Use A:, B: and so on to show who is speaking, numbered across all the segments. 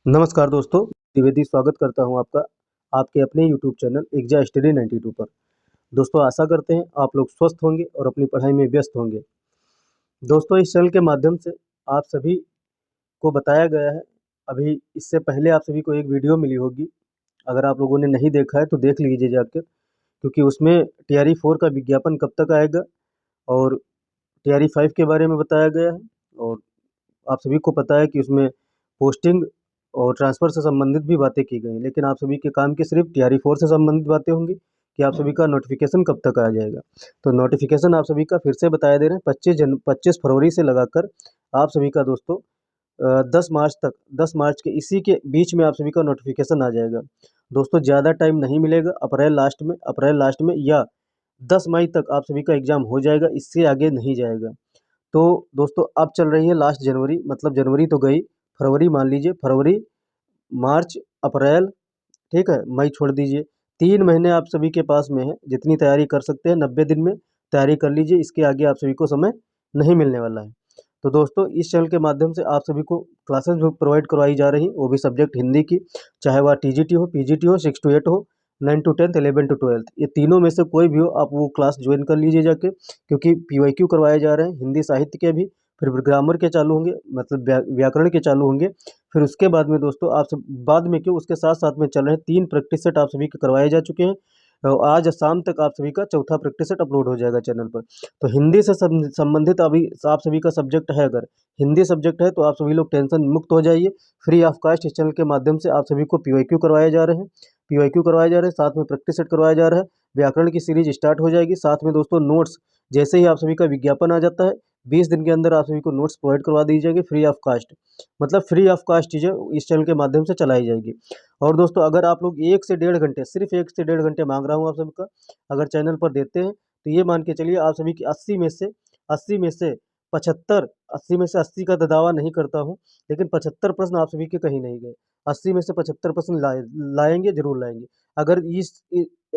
A: नमस्कार दोस्तों, द्विवेदी स्वागत करता हूं आपका आपके अपने यूट्यूब चैनल एग्जा स्टडी 92 पर। दोस्तों आशा करते हैं आप लोग स्वस्थ होंगे और अपनी पढ़ाई में व्यस्त होंगे। दोस्तों इस चैनल के माध्यम से आप सभी को बताया गया है, अभी इससे पहले आप सभी को एक वीडियो मिली होगी। अगर आप लोगों ने नहीं देखा है तो देख लीजिए जाकर, क्योंकि उसमें टीआरई 4 का विज्ञापन कब तक आएगा और टीआरई 5 के बारे में बताया गया है। और आप सभी को पता है कि उसमें पोस्टिंग और ट्रांसफ़र से संबंधित भी बातें की गई हैं, लेकिन आप सभी के काम की सिर्फ टीआरई 4 से संबंधित बातें होंगी कि आप सभी का नोटिफिकेशन कब तक आ जाएगा। तो नोटिफिकेशन आप सभी का फिर से बताया दे रहे हैं 25 फरवरी से लगाकर आप सभी का दोस्तों 10 मार्च के इसी के बीच में आप सभी का नोटिफिकेशन आ जाएगा। दोस्तों ज़्यादा टाइम नहीं मिलेगा, अप्रैल लास्ट में या 10 मई तक आप सभी का एग्ज़ाम हो जाएगा, इससे आगे नहीं जाएगा। तो दोस्तों अब चल रही है लास्ट जनवरी, मतलब जनवरी तो गई, फरवरी मान लीजिए, फरवरी, मार्च, अप्रैल, ठीक है, मई छोड़ दीजिए। 3 महीने आप सभी के पास में है, जितनी तैयारी कर सकते हैं 90 दिन में तैयारी कर लीजिए, इसके आगे आप सभी को समय नहीं मिलने वाला है। तो दोस्तों इस चैनल के माध्यम से आप सभी को क्लासेस भी प्रोवाइड करवाई जा रही, वो भी सब्जेक्ट हिंदी की, चाहे वह टीजीटी हो, पीजीटी हो, 6 टू 8 हो, 9 टू 10, 11 टू 12, ये तीनों में से कोई भी हो, आप वो क्लास ज्वाइन कर लीजिए जाके, क्योंकि पीवाईक्यू करवाए जा रहे हैं, हिंदी साहित्य के भी, फिर ग्रामर के चालू होंगे, मतलब व्याकरण के चालू होंगे। फिर उसके बाद में दोस्तों आप सब बाद में क्यों, उसके साथ-साथ में चल रहे हैं 3 प्रैक्टिस सेट आप सभी के करवाए जा चुके हैं। आज शाम तक आप सभी का चौथा प्रैक्टिस सेट अपलोड हो जाएगा चैनल पर। तो हिंदी से संबंधित अभी आप सभी का सब्जेक्ट है, अगर हिंदी सब्जेक्ट है तो आप सभी लोग टेंशन मुक्त हो जाइए। फ्री ऑफ कॉस्ट इस चैनल के माध्यम से आप सभी को पीवाईक्यू करवाए जा रहे हैं, साथ में प्रैक्टिस सेट करवाया जा रहा है। व्याकरण की सीरीज स्टार्ट हो जाएगी, साथ में दोस्तों नोट्स जैसे ही आप सभी का विज्ञापन आ जाता है 20 दिन के अंदर आप सभी को नोट्स प्रोवाइड करवा दी जाएगी फ्री ऑफ कॉस्ट। मतलब फ्री ऑफ कॉस्ट चीज़ें इस चैनल के माध्यम से चलाई जाएगी। और दोस्तों अगर आप लोग 1 से डेढ़ घंटे, सिर्फ 1 से डेढ़ घंटे मांग रहा हूँ आप सबका, अगर चैनल पर देते हैं तो ये मान के चलिए आप सभी की 80 में से 75, 80 में से 80 का तो दावा नहीं करता हूँ, लेकिन 75 प्रश्न आप सभी के कहीं नहीं गए। 80 में से 75 प्रश्न लाएँगे, ज़रूर लाएँगे। अगर इस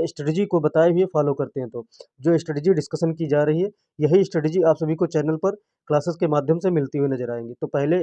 A: स्ट्रेटजी को बताए हुए फॉलो करते हैं तो। जो स्ट्रेटजी डिस्कशन की जा रही है, यही स्ट्रेटजी आप सभी को चैनल पर क्लासेस के माध्यम से मिलती हुई नज़र आएँगी। तो पहले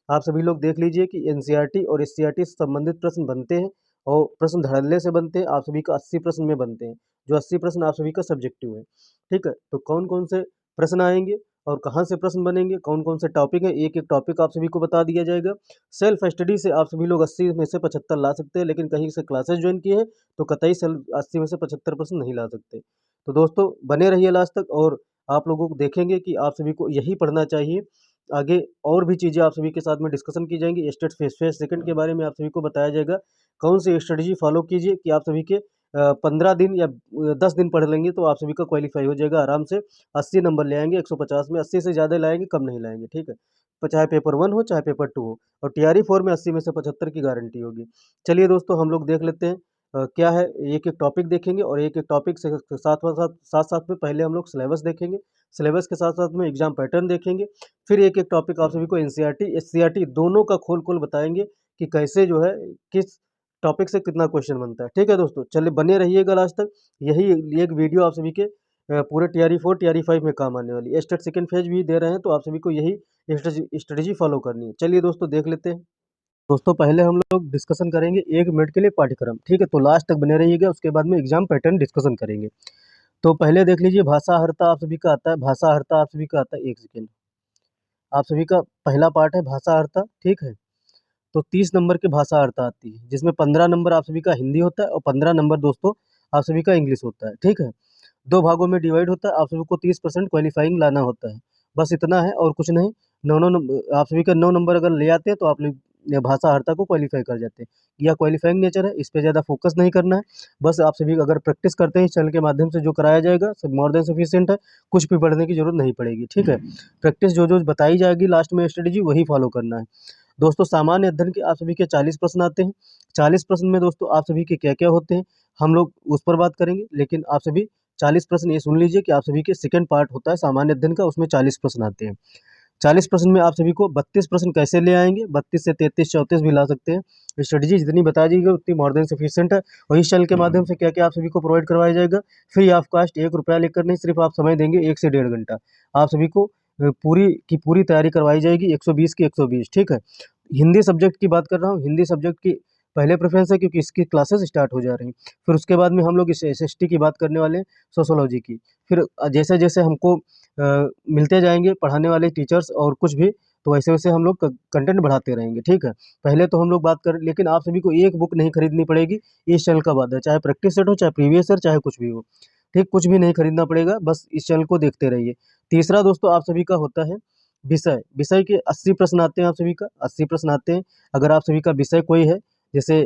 A: आप सभी लोग देख लीजिए कि एनसीईआरटी और एससीईआरटी से संबंधित प्रश्न बनते हैं और प्रश्न धड़ल्ले से बनते हैं, आप सभी का 80 प्रश्न में बनते हैं, जो 80 प्रश्न आप सभी का सब्जेक्टिव है, ठीक है? तो कौन-कौन से प्रश्न आएँगे और कहाँ से प्रश्न बनेंगे, कौन-कौन से टॉपिक हैं, एक-एक टॉपिक आप सभी को बता दिया जाएगा। सेल्फ स्टडी से आप सभी लोग 80 में से 75 ला सकते हैं, लेकिन कहीं से क्लासेस जॉइन किए हैं, तो कतई 80 में से 75 प्रश्न नहीं ला सकते। तो दोस्तों बने रहिए लास्ट तक, और आप लोगों को देखेंगे कि आप सभी को यही पढ़ना चाहिए। आगे और भी चीज़ें आप सभी के साथ में डिस्कशन की जाएँगी। स्टेट फेज़ सेकंड के बारे में आप सभी को बताया जाएगा। कौन सी स्ट्रेटजी फ़ॉलो कीजिए कि आप सभी के 15 दिन या 10 दिन पढ़ लेंगे तो आप सभी का क्वालीफाई हो जाएगा आराम से। 80 नंबर ले आएँगे 150 में, 80 से ज़्यादा लाएँगे, कम नहीं लाएँगे, ठीक है? चाहे पेपर 1 हो, चाहे पेपर 2 हो, और टीआरई 4 में 80 में से 75 की गारंटी होगी। चलिए दोस्तों हम लोग देख लेते हैं क्या है, एक-एक टॉपिक देखेंगे और एक-एक टॉपिक से साथ-साथ में पहले हम लोग सिलेबस देखेंगे। सिलेबस के साथ-साथ में एग्ज़ाम पैटर्न देखेंगे। फिर एक-एक टॉपिक आप सभी को एनसीईआरटी, एससीईआरटी दोनों का खोल-खोल बताएँगे कि कैसे जो है, किस टॉपिक से कितना क्वेश्चन बनता है। ठीक है दोस्तों? चलिए बने रहिएगा लास्ट तक। यही एक वीडियो आप सभी के पूरे टीआरई 4, टीआरई 5 में काम आने वाली है। स्टेट सेकंड फेज़ भी दे रहे हैं, तो आप सभी को यही स्ट्रेटजी फ़ॉलो करनी है। चलिए दोस्तों देख लेते हैं। दोस्तों पहले हम लोग डिस्कशन करेंगे 1 मिनट के लिए पाठ्यक्रम, ठीक है? तो लास्ट तक बने रहिएगा, उसके बाद में एग्ज़ाम पैटर्न डिस्कशन करेंगे। तो पहले देख लीजिए भाषाहर्ता आप सभी का आता है, भाषाहर्ता आप सभी का आता है, 1 सेकंड। आप सभी का पहला पार्ट है भाषाहर्ता, ठीक है? तो 30 नंबर की भाषाहर्ता आती है, जिसमें 15 नंबर आप सभी का हिंदी होता है और 15 नंबर दोस्तों आप सभी का इंग्लिश होता है, ठीक है? 2 भागों में डिवाइड होता है, आप सभी को 30% क्वालीफाइंग लाना होता है। बस इतना है और कुछ नहीं। 9-9 आप सभी का 9 नंबर अगर ले आते हैं तो आप लोग ये भाषाहर्ता को क्वालीफाई कर जाते हैं। यह क्वालीफाइंग नेचर है, इस पे ज़्यादा फोकस नहीं करना है। बस आप सभी अगर प्रैक्टिस करते हैं इस चैनल के माध्यम से, जो कराया जाएगा सब मोर देन सफिशिएंट है, कुछ भी पढ़ने की ज़रूरत नहीं पड़ेगी, ठीक है? प्रैक्टिस जो-जो बताई जाएगी लास्ट में स्ट्रेटजी, वही फॉलो करना है। दोस्तों सामान्य अध्ययन के आप सभी के 40 प्रश्न आते हैं। 40 प्रश्न में दोस्तों आप सभी के क्या-क्या होते हैं, हम लोग उस पर बात करेंगे। लेकिन आप सभी 40 प्रश्न ये सुन लीजिए कि आप सभी के सेकंड पार्ट होता है सामान्य अध्ययन का, उसमें 40 प्रश्न आते हैं। 40 प्रश्न में आप सभी को 32 प्रश्न कैसे ले आएँगे, 32 से 33, 34 भी ला सकते हैं। स्ट्रेटजी जितनी बता दी गई उतनी मोर देन सफिशिएंट है, और इस चैनल के माध्यम से क्या-क्या आप सभी को प्रोवाइड करवाया जाएगा, फ्री ऑफ कॉस्ट, ₹1 लेकर नहीं, सिर्फ आप समय देंगे 1 से डेढ़ घंटा। आप सभी को पूरी की पूरी तैयारी करवाई जाएगी, 120 की 120, ठीक है। हिंदी सब्जेक्ट की बात कर रहा हूँ, हिंदी सब्जेक्ट की पहले प्रेफरेंस है क्योंकि इसकी क्लासेस स्टार्ट हो जा रही हैं। फिर उसके बाद में हम लोग इस एसएसटी की बात करने वाले हैं, सोशियोलॉजी की। फिर जैसे जैसे हमको मिलते जाएंगे पढ़ाने वाले टीचर्स और कुछ भी, तो वैसे वैसे हम लोग कंटेंट बढ़ाते रहेंगे, ठीक है। पहले तो हम लोग बात करें, लेकिन आप सभी को एक बुक नहीं खरीदनी पड़ेगी, इस चैनल का वादा है, चाहे प्रैक्टिस सेट हो, चाहे प्रीवियस ईयर, चाहे कुछ भी हो, ठीक। कुछ भी नहीं खरीदना पड़ेगा, बस इस चैनल को देखते रहिए। तीसरा दोस्तों आप सभी का होता है विषय। विषय के 80 प्रश्न आते हैं, आप सभी का 80 प्रश्न आते हैं। अगर आप सभी का विषय कोई है, जैसे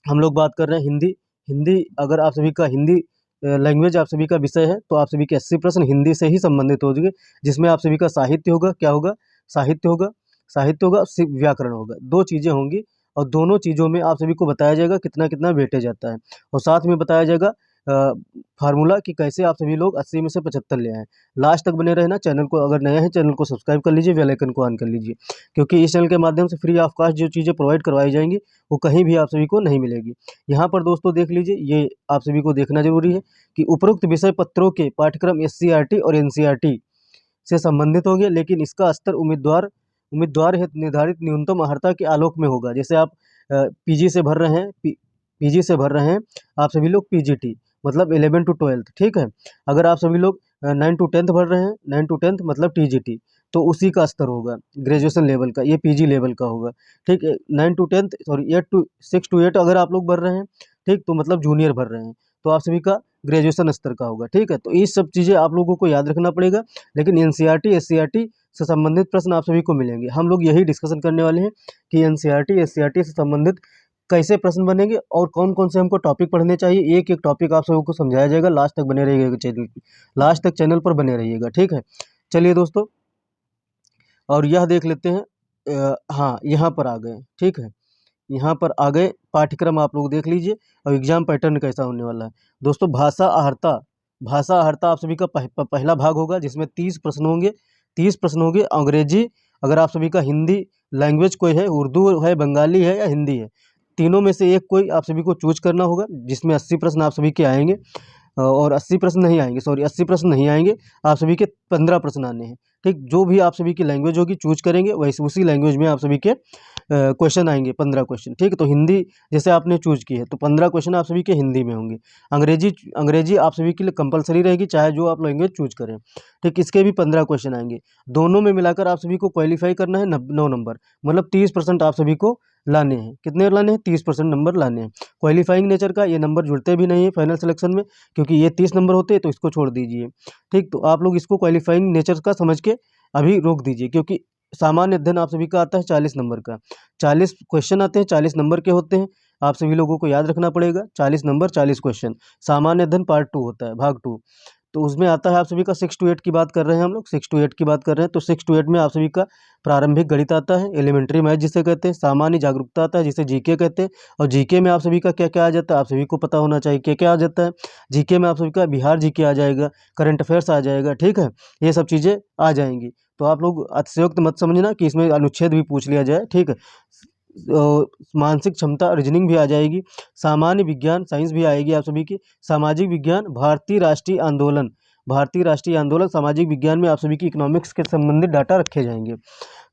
A: हम लोग बात कर रहे हैं हिंदी, हिंदी अगर आप सभी का हिंदी लैंग्वेज आप सभी का विषय है, तो आप सभी के 80 प्रश्न हिंदी से ही संबंधित होंगे, जिसमें आप सभी का साहित्य होगा, क्या होगा, साहित्य होगा, साहित्य होगा, व्याकरण होगा, 2 चीज़ें होंगी। और दोनों चीज़ों में आप सभी को बताया जाएगा कितना कितना वेटेज आता है, और साथ में बताया जाएगा फार्मूला कि कैसे आप सभी लोग 80 में से 75 ले आएँ। लास्ट तक बने रहना। चैनल को अगर नया है, चैनल को सब्सक्राइब कर लीजिए, बेल आइकन को ऑन कर लीजिए, क्योंकि इस चैनल के माध्यम से फ्री ऑफ कॉस्ट जो चीज़ें प्रोवाइड करवाई जाएंगी, वो कहीं भी आप सभी को नहीं मिलेगी। यहाँ पर दोस्तों देख लीजिए, ये आप सभी को देखना जरूरी है कि उपरोक्त विषय पत्रों के पाठ्यक्रम एससीईआरटी और एनसीईआरटी से संबंधित होंगे, लेकिन इसका स्तर उम्मीदवार उम्मीदवार हेतु निर्धारित न्यूनतम अर्हता के आलोक में होगा। जैसे आप पीजी से भर रहे हैं, पीजी से भर रहे हैं आप सभी लोग, पीजीटी मतलब 11 टू 12, ठीक है। अगर आप सभी लोग 9 टू 10 भर रहे हैं, 9 टू 10 मतलब टीजीटी, तो उसी का स्तर होगा ग्रेजुएशन लेवल का, ये पीजी लेवल का होगा, ठीक है। 9 टू 10 सॉरी 6 टू 8 अगर आप लोग भर रहे हैं, ठीक, तो मतलब जूनियर भर रहे हैं, तो आप सभी का ग्रेजुएशन स्तर का होगा, ठीक है। तो ये सब चीज़ें आप लोगों को याद रखना पड़ेगा, लेकिन एनसीईआरटी एससीईआरटी से संबंधित प्रश्न आप सभी को मिलेंगे। हम लोग यही डिस्कशन करने वाले हैं कि एनसीईआरटी एससीईआरटी से संबंधित कैसे प्रश्न बनेंगे और कौन कौन से हमको टॉपिक पढ़ने चाहिए। एक एक टॉपिक आप सबको समझाया जाएगा। लास्ट तक बने रहिएगा चैनल, लास्ट तक चैनल पर बने रहिएगा, ठीक है। चलिए दोस्तों, और यह देख लेते हैं। हाँ, यहाँ पर आ गए, ठीक है, यहाँ पर आ गए। पाठ्यक्रम आप लोग देख लीजिए और एग्जाम पैटर्न कैसा होने वाला है। दोस्तों भाषा आहर्ता, भाषा आहर्ता आप सभी का पहला भाग होगा, जिसमें 30 प्रश्न होंगे, 30 प्रश्न होंगे। अंग्रेजी अगर आप सभी का हिंदी लैंग्वेज कोई है, उर्दू है, बंगाली है या हिंदी है, तीनों में से एक कोई आप सभी को चूज करना होगा, जिसमें 80 प्रश्न आप सभी के आएंगे। और 80 प्रश्न नहीं आएंगे, सॉरी 80 प्रश्न नहीं आएंगे, आप सभी के 15 प्रश्न आने हैं, ठीक। जो भी आप सभी की लैंग्वेज होगी चूज करेंगे, वैसे उसी लैंग्वेज में आप सभी के क्वेश्चन आएंगे, 15 क्वेश्चन, ठीक है। तो हिंदी जैसे आपने चूज की है, तो 15 क्वेश्चन आप सभी के हिंदी में होंगे। अंग्रेजी अंग्रेजी आप सभी के लिए कंपलसरी रहेगी, चाहे जो आप लैंग्वेज चूज करें, ठीक। इसके भी 15 क्वेश्चन आएंगे। दोनों में मिलाकर आप सभी को क्वालिफाई करना है 9 नंबर, मतलब 30% आप सभी को लाने हैं। कितने लाने हैं? 30% नंबर लाने हैं। क्वालिफाइंग नेचर का ये नंबर जुड़ते भी नहीं है फाइनल सिलेक्शन में, क्योंकि ये 30 नंबर होते हैं, तो इसको छोड़ दीजिए, ठीक। तो आप लोग इसको क्वालिफाइंग नेचर का समझ के अभी रोक दीजिए, क्योंकि सामान्य अध्ययन आप सभी का आता है 40 नंबर का, 40 क्वेश्चन आते हैं, 40 नंबर के होते हैं। आप सभी लोगों को याद रखना पड़ेगा, 40 नंबर 40 क्वेश्चन। सामान्य अध्ययन पार्ट 2 होता है, भाग 2, तो उसमें आता है आप सभी का 6 टू 8 की बात कर रहे हैं हम लोग, 6 टू 8 की बात कर रहे हैं। तो 6 टू 8 में आप सभी का प्रारंभिक गणित आता है, एलिमेंट्री मैथ जिसे कहते हैं, सामान्य जागरूकता आता है जिसे जीके कहते हैं, और जीके में आप सभी का क्या क्या आ जाता है, आप सभी को पता होना चाहिए क्या क्या आ जाता है। जीके में आप सभी का बिहार जीके आ जाएगा, करंट अफेयर्स आ जाएगा, ठीक है, ये सब चीज़ें आ जाएंगी। तो आप लोग अतिशयोक्त मत समझना कि इसमें अनुच्छेद भी पूछ लिया जाए, ठीक है। मानसिक क्षमता रीजनिंग भी आ जाएगी, सामान्य विज्ञान साइंस भी आएगी आप सभी की, सामाजिक विज्ञान, भारतीय राष्ट्रीय आंदोलन, भारतीय राष्ट्रीय आंदोलन, सामाजिक विज्ञान में आप सभी की इकोनॉमिक्स के संबंधित डाटा रखे जाएंगे।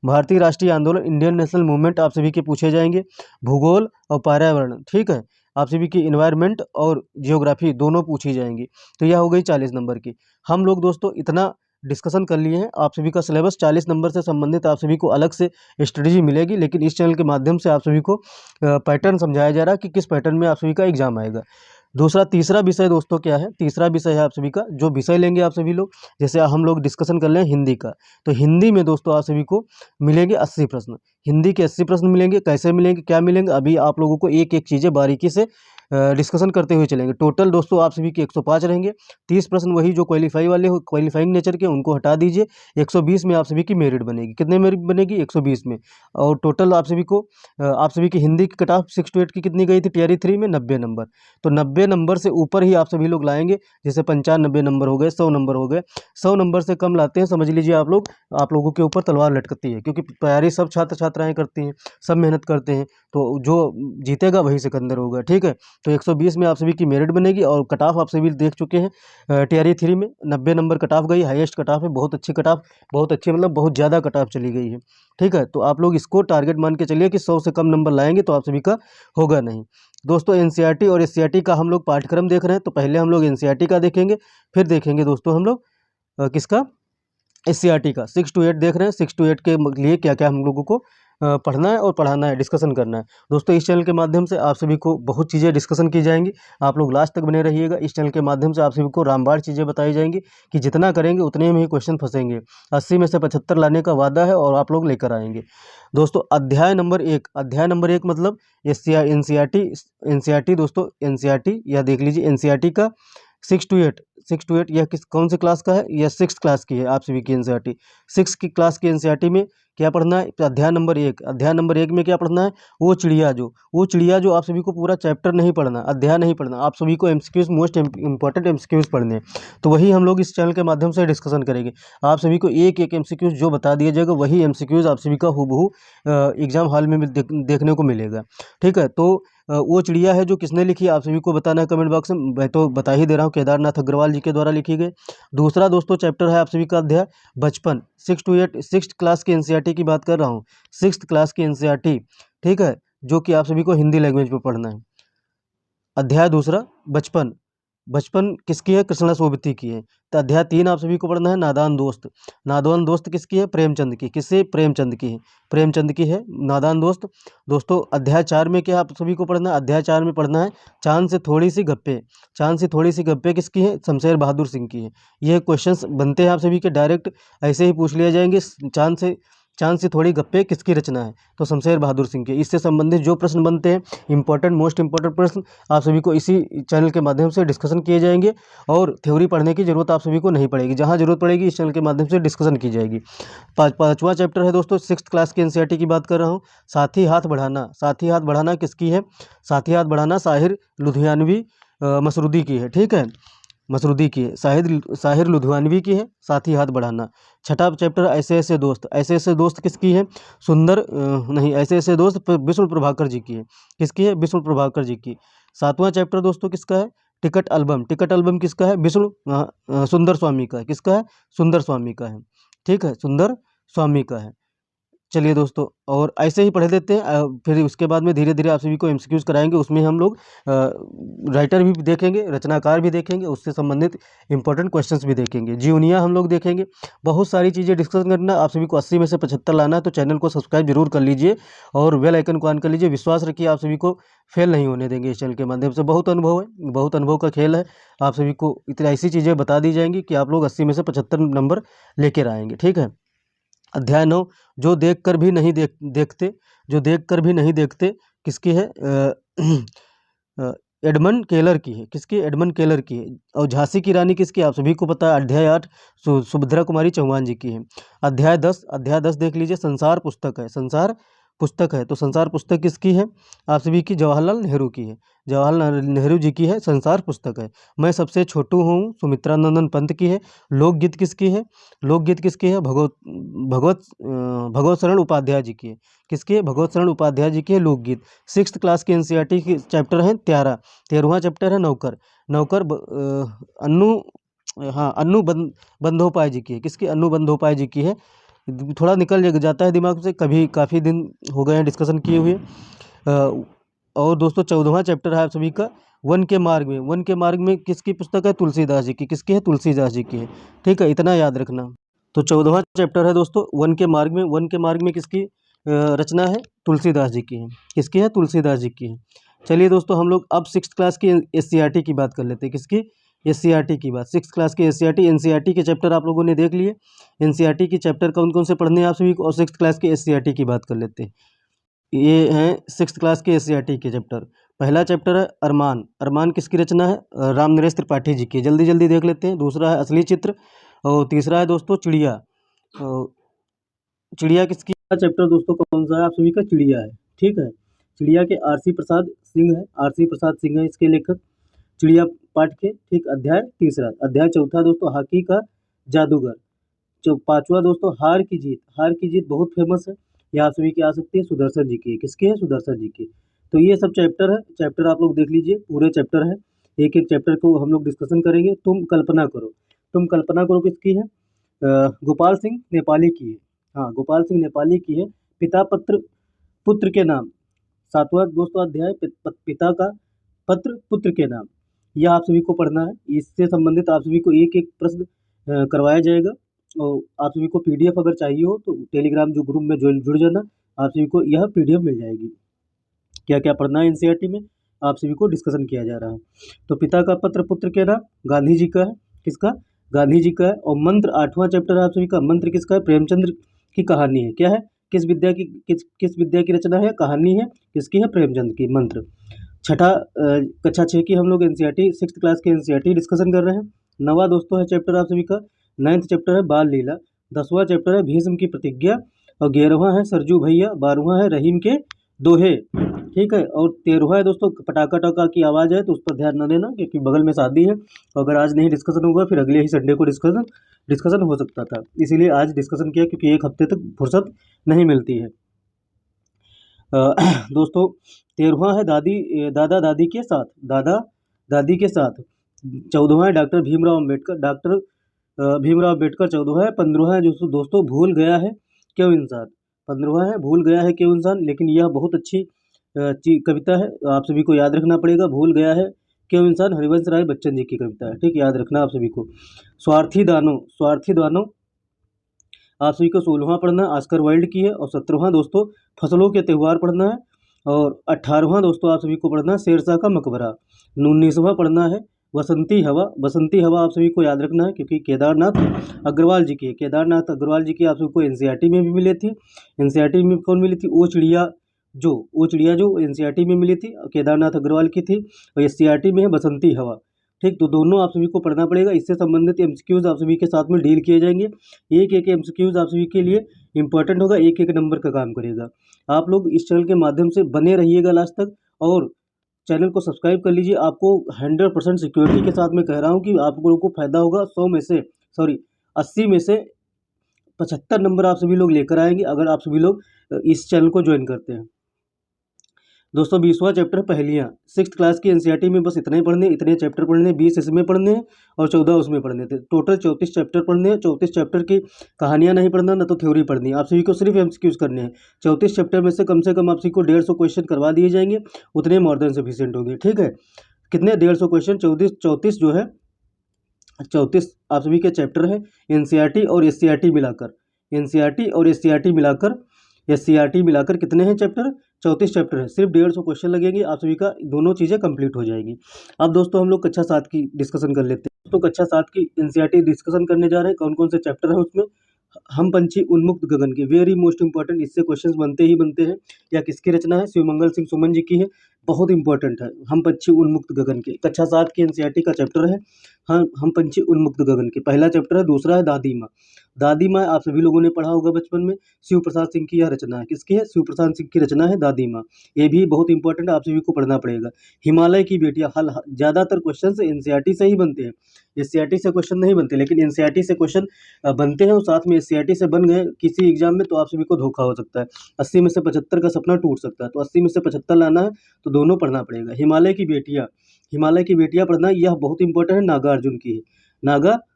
A: भारतीय राष्ट्रीय आंदोलन, इंडियन नेशनल मूवमेंट आप सभी के पूछे जाएंगे। भूगोल और पर्यावरण, ठीक है, आप सभी की इन्वायरमेंट और जियोग्राफी दोनों पूछी जाएंगी। तो यह हो गई 40 नंबर की। हम लोग दोस्तों इतना डिस्कशन कर लिए हैं। आप सभी का सिलेबस 40 नंबर से संबंधित आप सभी को अलग से स्ट्रेटजी मिलेगी, लेकिन इस चैनल के माध्यम से आप सभी को पैटर्न समझाया जा रहा है कि किस पैटर्न में आप सभी का एग्जाम आएगा। तीसरा विषय दोस्तों क्या है? तीसरा विषय है आप सभी का, जो विषय लेंगे आप सभी लोग, जैसे हम लोग डिस्कशन कर रहे हैं हिंदी का, तो हिंदी में दोस्तों आप सभी को मिलेंगे 80 प्रश्न। हिंदी के 80 प्रश्न मिलेंगे। कैसे मिलेंगे, क्या मिलेंगे, अभी आप लोगों को एक एक चीज़ें बारीकी से डिस्कशन करते हुए चलेंगे। टोटल दोस्तों आप सभी के 105 रहेंगे। 30 प्रश्न वही जो क्वालिफाई वाले हो, क्वालिफाइंग नेचर के, उनको हटा दीजिए। 120 में आप सभी की मेरिट बनेगी। कितने मेरिट बनेगी? 120 में। और टोटल आप सभी को आप सभी की हिंदी की कट ऑफ 6 टू 8 की कितनी गई थी टीआरई 3 में? 90 नंबर। तो 90 नंबर से ऊपर ही आप सभी लोग लाएंगे, जैसे 95 नंबर हो गए, 100 नंबर हो गए। 100 नंबर से कम लाते हैं, समझ लीजिए आप लोगों के ऊपर तलवार लटकती है, क्योंकि तैयारी सब छात्र छात्राएं करती हैं, सब मेहनत करते हैं, तो जो जीतेगा वही सिकंदर होगा, ठीक है। तो 120 में आप सभी की मेरिट बनेगी और कट ऑफ आप सभी देख चुके हैं। टीआरई 3 में 90 नंबर कट ऑफ गई, हाईएस्ट कट ऑफ है, बहुत अच्छी कट ऑफ, बहुत अच्छी मतलब बहुत ज़्यादा कट ऑफ चली गई है। ठीक है, तो आप लोग इसको टारगेट मान के चलिए कि 100 से कम नंबर लाएंगे तो आप सभी का होगा नहीं। दोस्तों एनसीईआरटी और एससीईआरटी का हम लोग पाठ्यक्रम देख रहे हैं, तो पहले हम लोग एनसीईआरटी का देखेंगे, फिर देखेंगे दोस्तों हम लोग किसका, एससीईआरटी का। 6 to 8 देख रहे हैं, 6 to 8 के लिए क्या क्या हम लोगों को पढ़ना है और पढ़ाना है, डिस्कशन करना है। दोस्तों इस चैनल के माध्यम से आप सभी को बहुत चीज़ें डिस्कशन की जाएंगी, आप लोग लास्ट तक बने रहिएगा। इस चैनल के माध्यम से आप सभी को रामबाण चीज़ें बताई जाएंगी कि जितना करेंगे उतने में ही क्वेश्चन फंसेंगे। 80 में से 75 लाने का वादा है और आप लोग लेकर आएंगे। दोस्तों अध्याय नंबर 1, अध्याय नंबर 1 मतलब एनसीईआरटी दोस्तों, एनसीईआरटी या देख लीजिए एनसीईआरटी का 6 to 8, 6 to 8 यह कौन से क्लास का है, यह 6th क्लास की है आप सभी की एनसीईआरटी। 6 की क्लास की एनसीईआरटी में क्या पढ़ना है, तो अध्याय नंबर 1, अध्याय नंबर 1 में क्या पढ़ना है, वो चिड़िया जो आप सभी को पूरा चैप्टर नहीं पढ़ना, अध्याय नहीं पढ़ना, आप सभी को एमसीक्यूज, मोस्ट इंपॉर्टेंट एमसीक्यूज पढ़ने हैं। तो वही हम लोग इस चैनल के माध्यम से डिस्कशन करेंगे। आप सभी को एक एक एमसीक्यूज जो बता दिया जाएगा वही एमसीक्यूज आप सभी का हूबहू एग्जाम हॉल में देखने को मिलेगा। ठीक है, तो वो चिड़िया है जो किसने लिखी आप सभी को बताना है कमेंट बॉक्स में। मैं तो बता ही दे रहा हूँ, केदारनाथ अग्रवाल जी के द्वारा लिखी गई। दूसरा दोस्तों चैप्टर है आप सभी का अध्याय बचपन, 6 to 8, 6th क्लास की एनसीईआरटी की बात कर रहा हूँ, 6th क्लास की एनसीईआरटी। ठीक है, जो कि आप सभी को हिंदी लैंग्वेज में पढ़ना है। अध्याय दूसरा बचपन, बचपन किसकी है, कृष्णा सोबती की है। तो अध्याय 3 आप सभी को पढ़ना है नादान दोस्त, नादान दोस्त किसकी है, प्रेमचंद की, किससे, प्रेमचंद की है, प्रेमचंद की है नादान दोस्त। दोस्तों अध्याय 4 में क्या आप सभी को पढ़ना है, अध्याय 4 में पढ़ना है चांद से थोड़ी सी गप्पे, चांद से थोड़ी सी गप्पे किसकी है, शमशेर बहादुर सिंह की है। ये क्वेश्चंस बनते हैं आप सभी के डायरेक्ट ऐसे ही पूछ लिए जाएंगे, चांद से थोड़ी गप्पे किसकी रचना है, तो शमशेर बहादुर सिंह के। इससे संबंधित जो प्रश्न बनते हैं इंपॉर्टेंट, मोस्ट इंपॉर्टेंट प्रश्न आप सभी को इसी चैनल के माध्यम से डिस्कशन किए जाएंगे और थ्योरी पढ़ने की जरूरत आप सभी को नहीं पड़ेगी, जहां जरूरत पड़ेगी इस चैनल के माध्यम से डिस्कशन की जाएगी। पांचवा चैप्टर है दोस्तों 6th क्लास की एनसीईआरटी की बात कर रहा हूँ, साथी हाथ बढ़ाना, साथी हाथ बढ़ाना किसकी है, साथी हाथ बढ़ाना साहिर लुधियानवी मसरूदी की है। ठीक है, मसरूदी की है, साहिर लुधियानवी की है, साथी हाथ बढ़ाना। छठा चैप्टर ऐसे ऐसे दोस्त, ऐसे ऐसे दोस्त किसकी है, नहीं ऐसे ऐसे दोस्त विष्णु प्रभाकर जी की है, किसकी है, विष्णु प्रभाकर जी की। सातवां चैप्टर दोस्तों किसका है, टिकट एल्बम, टिकट एल्बम किसका है, सुंदर स्वामी का है, किसका है, सुंदर स्वामी का है। ठीक है, सुंदर स्वामी का है। चलिए दोस्तों और ऐसे ही पढ़ लेते हैं, फिर उसके बाद में धीरे धीरे आप सभी को एमसीक्यूज कराएंगे, उसमें हम लोग राइटर भी देखेंगे, रचनाकार भी देखेंगे, उससे संबंधित इंपॉर्टेंट क्वेश्चंस भी देखेंगे, जीवनियाँ हम लोग देखेंगे, बहुत सारी चीज़ें डिस्कस करना। आप सभी को 80 में से 75 लाना है, तो चैनल को सब्सक्राइब जरूर कर लीजिए और बेल आइकन को ऑन कर लीजिए। विश्वास रखिए आप सभी को फेल नहीं होने देंगे इस चैनल के माध्यम से, बहुत अनुभव है, बहुत अनुभव का खेल है। आप सभी को इतनी ऐसी चीज़ें बता दी जाएंगी कि आप लोग 80 में से 75 नंबर लेकर आएंगे। ठीक है, अध्याय 9, जो देखकर भी नहीं देखते, जो देखकर भी नहीं देखते किसकी है, अ, एडमंड केलर की है, किसकी, एडमंड केलर की है। और झांसी की रानी किसकी, आप सभी को पता है, अध्याय 8 सुभद्रा कुमारी चौहान जी की है। अध्याय 10, अध्याय 10 देख लीजिए, संसार पुस्तक है, संसार पुस्तक है, तो संसार पुस्तक किसकी है, आप सभी की जवाहरलाल नेहरू की है, जवाहरलाल नेहरू जी की है, संसार पुस्तक है। मैं सबसे छोटू हूँ, सुमित्रा नंदन पंत की है। लोकगीत किसकी है, लोकगीत किसकी है, भगवत शरण उपाध्याय जी की है, किसकी है, भगवत शरण उपाध्याय जी की है लोकगीत। 6th क्लास की एनसीईआरटी की चैप्टर है 13वां चैप्टर है नौकर, नौकर अन्नू, हाँ अन्नू बंदोपाध्याय जी की है, किसकी, अन्नू बंदोपाध्याय जी की है। थोड़ा निकल जाता है दिमाग से, कभी काफ़ी दिन हो गए हैं डिस्कशन किए हुए। और दोस्तों 14वां चैप्टर है आप सभी का वन के मार्ग में, वन के मार्ग में किसकी पुस्तक है, तुलसीदास जी की, किसकी है, तुलसीदास जी की है। ठीक है, इतना याद रखना। तो 14वां चैप्टर है दोस्तों वन के मार्ग में, वन के मार्ग में किसकी रचना है, तुलसीदास जी की है, किसकी है, तुलसीदास जी की है। चलिए दोस्तों हम लोग अब 6th क्लास की एससीईआरटी की बात कर लेते हैं, किसकी, एससीईआरटी की बात। 6th क्लास की एससीईआरटी, एनसीईआरटी के चैप्टर आप लोगों ने देख लिए, एनसीईआरटी के चैप्टर कौन कौन से पढ़ने हैं आप सभी को, और 6th क्लास की एससीईआरटी की बात कर लेते हैं। ये हैं 6th क्लास के एससीईआरटी के चैप्टर। पहला चैप्टर है अरमान, अरमान किसकी रचना है, राम नरेश त्रिपाठी जी की, जल्दी जल्दी देख लेते हैं। दूसरा है असली चित्र और तीसरा है दोस्तों चिड़िया, चिड़िया किसकी, चैप्टर दोस्तों कौन सा है, आप सभी का चिड़िया है। ठीक है, चिड़िया के आरसी प्रसाद सिंह है, आरसी प्रसाद सिंह है इसके लेखक, चिड़िया पाठ के। ठीक, अध्याय तीसरा, अध्याय चौथा दोस्तों हॉकी का जादूगर। जो पांचवा दोस्तों हार की जीत, हार की जीत बहुत फेमस है, यहाँ सभी की आ सकती है, सुदर्शन जी की, किसकी है, सुदर्शन जी की। तो ये सब चैप्टर है, चैप्टर आप लोग देख लीजिए, पूरे चैप्टर है, एक एक चैप्टर को हम लोग डिस्कशन करेंगे। तुम कल्पना करो, तुम कल्पना करो किसकी है? गोपाल सिंह नेपाली की है। हाँ, गोपाल सिंह नेपाली की है। पिता पत्र पुत्र के नाम, सातवां दोस्तों अध्याय, पिता का पत्र पुत्र के नाम, यह आप सभी को पढ़ना है। इससे संबंधित आप सभी को एक एक प्रश्न करवाया जाएगा, और आप सभी को पीडीएफ अगर चाहिए हो तो टेलीग्राम जो ग्रुप में जुड़ जाना, आप सभी को यह पीडीएफ मिल जाएगी। क्या क्या पढ़ना है एनसीईआरटी में, आप सभी को डिस्कशन किया जा रहा है। तो पिता का पत्र पुत्र के नाम गांधी जी का है। किसका? गांधी जी का है। और मंत्र 8वां चैप्टर है आप सभी का। मंत्र किसका है? प्रेमचंद्र की कहानी है। क्या है? किस विद्या की रचना है? कहानी है। किसकी है? प्रेमचंद की। मंत्र। छठा कक्षा 6 की हम लोग एनसीईआरटी 6th क्लास के एनसीईआरटी डिस्कशन कर रहे हैं। 9वां दोस्तों है चैप्टर आप सभी का। 9th चैप्टर है बाल लीला। 10वां चैप्टर है भीष्म की प्रतिज्ञा। और 11वां है सरजू भैया। 12वां है रहीम के दोहे। ठीक है। और 13वां है दोस्तों पटाखा टका की आवाज़ है, तो उस पर ध्यान न देना, क्योंकि बगल में शादी है। अगर आज नहीं डिस्कशन होगा फिर अगले ही संडे को डिस्कशन हो सकता था, इसीलिए आज डिस्कशन किया, क्योंकि एक हफ्ते तक फुर्सत नहीं मिलती है। दोस्तों 13वां है दादा दादी के साथ। दादा दादी के साथ। 14वां है डॉक्टर भीमराव अम्बेडकर। डॉक्टर भीमराव अम्बेडकर 14वां है। 15वां है जो दोस्तों भूल गया है क्यों इंसान। 15वां है भूल गया है क्यों इंसान। लेकिन यह बहुत अच्छी कविता है, आप सभी को याद रखना पड़ेगा। भूल गया है क्यों इंसान, हरिवंश राय बच्चन जी की कविता है। ठीक, याद रखना आप सभी को। स्वार्थी दानव आप सभी को 16वां पढ़ना है, ऑस्कर वाइल्ड की है। और 17वां दोस्तों फसलों के त्यौहार पढ़ना है। और 18वां दोस्तों आप सभी को पढ़ना है शेरशाह का मकबरा। 19वां पढ़ना है बसंती हवा। बसंती हवा आप सभी को याद रखना है, क्योंकि केदारनाथ अग्रवाल जी की है। केदारनाथ अग्रवाल जी की आप सभी को एनसीईआरटी में भी मिली थी। एनसीईआरटी में कौन मिली थी? वो चिड़िया जो एनसीईआरटी में मिली थी, केदारनाथ अग्रवाल की थी। और एससीईआरटी में है बसंती हवा। ठीक, तो दोनों आप सभी को पढ़ना पड़ेगा। इससे संबंधित एमसीक्यूज आप सभी के साथ में डील किए जाएंगे। एक एक एमसीक्यूज आप सभी के लिए इंपॉर्टेंट होगा, एक एक नंबर का काम करेगा। आप लोग इस चैनल के माध्यम से बने रहिएगा लास्ट तक, और चैनल को सब्सक्राइब कर लीजिए। आपको 100% सिक्योरिटी के साथ में कह रहा हूँ कि आप लोगों को फायदा होगा। 80 में से 75 नंबर आप सभी लोग लेकर आएंगे, अगर आप सभी लोग इस चैनल को ज्वाइन करते हैं। दोस्तों 20वां चैप्टर पहेलियाँ। 6th क्लास की एनसीईआरटी में बस इतने चैप्टर पढ़ने, 20 इसमें पढ़ने हैं और 14 उसमें पढ़ने थे। टोटल 34 चैप्टर पढ़ने हैं। 34 चैप्टर की कहानियाँ नहीं पढ़ना, ना तो थ्योरी पढ़नी है। आप सभी को सिर्फ एमसीक्यूज करने हैं। 34 चैप्टर में से कम आप सभी को 150 क्वेश्चन करवा दिए जाएंगे, उतने मोर देन सफिशिएंट होंगे। ठीक है, कितने? 150 क्वेश्चन। 34 जो है 34 आप सभी के चैप्टर है एनसीईआरटी और एससीईआरटी मिलाकर। एनसीईआरटी और एससीईआरटी मिलाकर कितने हैं चैप्टर? 34 चैप्टर है। सिर्फ 150 क्वेश्चन लगेंगे, आप सभी का दोनों चीज़ें कंप्लीट हो जाएगी। अब दोस्तों हम लोग कक्षा 7 की डिस्कशन कर लेते हैं। तो कक्षा 7 की एनसीईआरटी डिस्कशन करने जा रहे हैं। कौन कौन से चैप्टर हैं उसमें? हम पंछी उन्मुक्त गगन के, वेरी मोस्ट इंपॉर्टेंट, इससे क्वेश्चंस बनते ही बनते हैं। या किसकी रचना है? शिवमंगल सिंह सुमन जी की है। बहुत इंपॉर्टेंट है। हम पंछी उन्मुक्त गगन के, कक्षा 7 की एनसीईआरटी का चैप्टर है। हम पंछी उन्मुक्त गगन के, पहला चैप्टर है। दूसरा है दादी माँ। दादी माँ आप सभी लोगों ने पढ़ा होगा बचपन में। शिव प्रसाद सिंह की यह रचना है। किसकी है? शिव प्रसाद सिंह की रचना है दादी माँ। ये भी बहुत इंपॉर्टेंट है, आप सभी को पढ़ना पड़ेगा। हिमालय की बेटियाँ, हल ज़्यादातर क्वेश्चन एनसीईआरटी से ही बनते हैं। एससीईआरटी से क्वेश्चन नहीं बनते, लेकिन एनसीईआरटी से क्वेश्चन बनते हैं, और साथ में एससीईआरटी से बन गए किसी एग्जाम में तो आप सभी को धोखा हो सकता है। 80 में से 75 का सपना टूट सकता है। तो 80 में से 75 लाना है, तो दोनों पढ़ना पड़ेगा। हिमालय की बेटियाँ पढ़ना, यह बहुत इंपॉर्टेंट है। नागा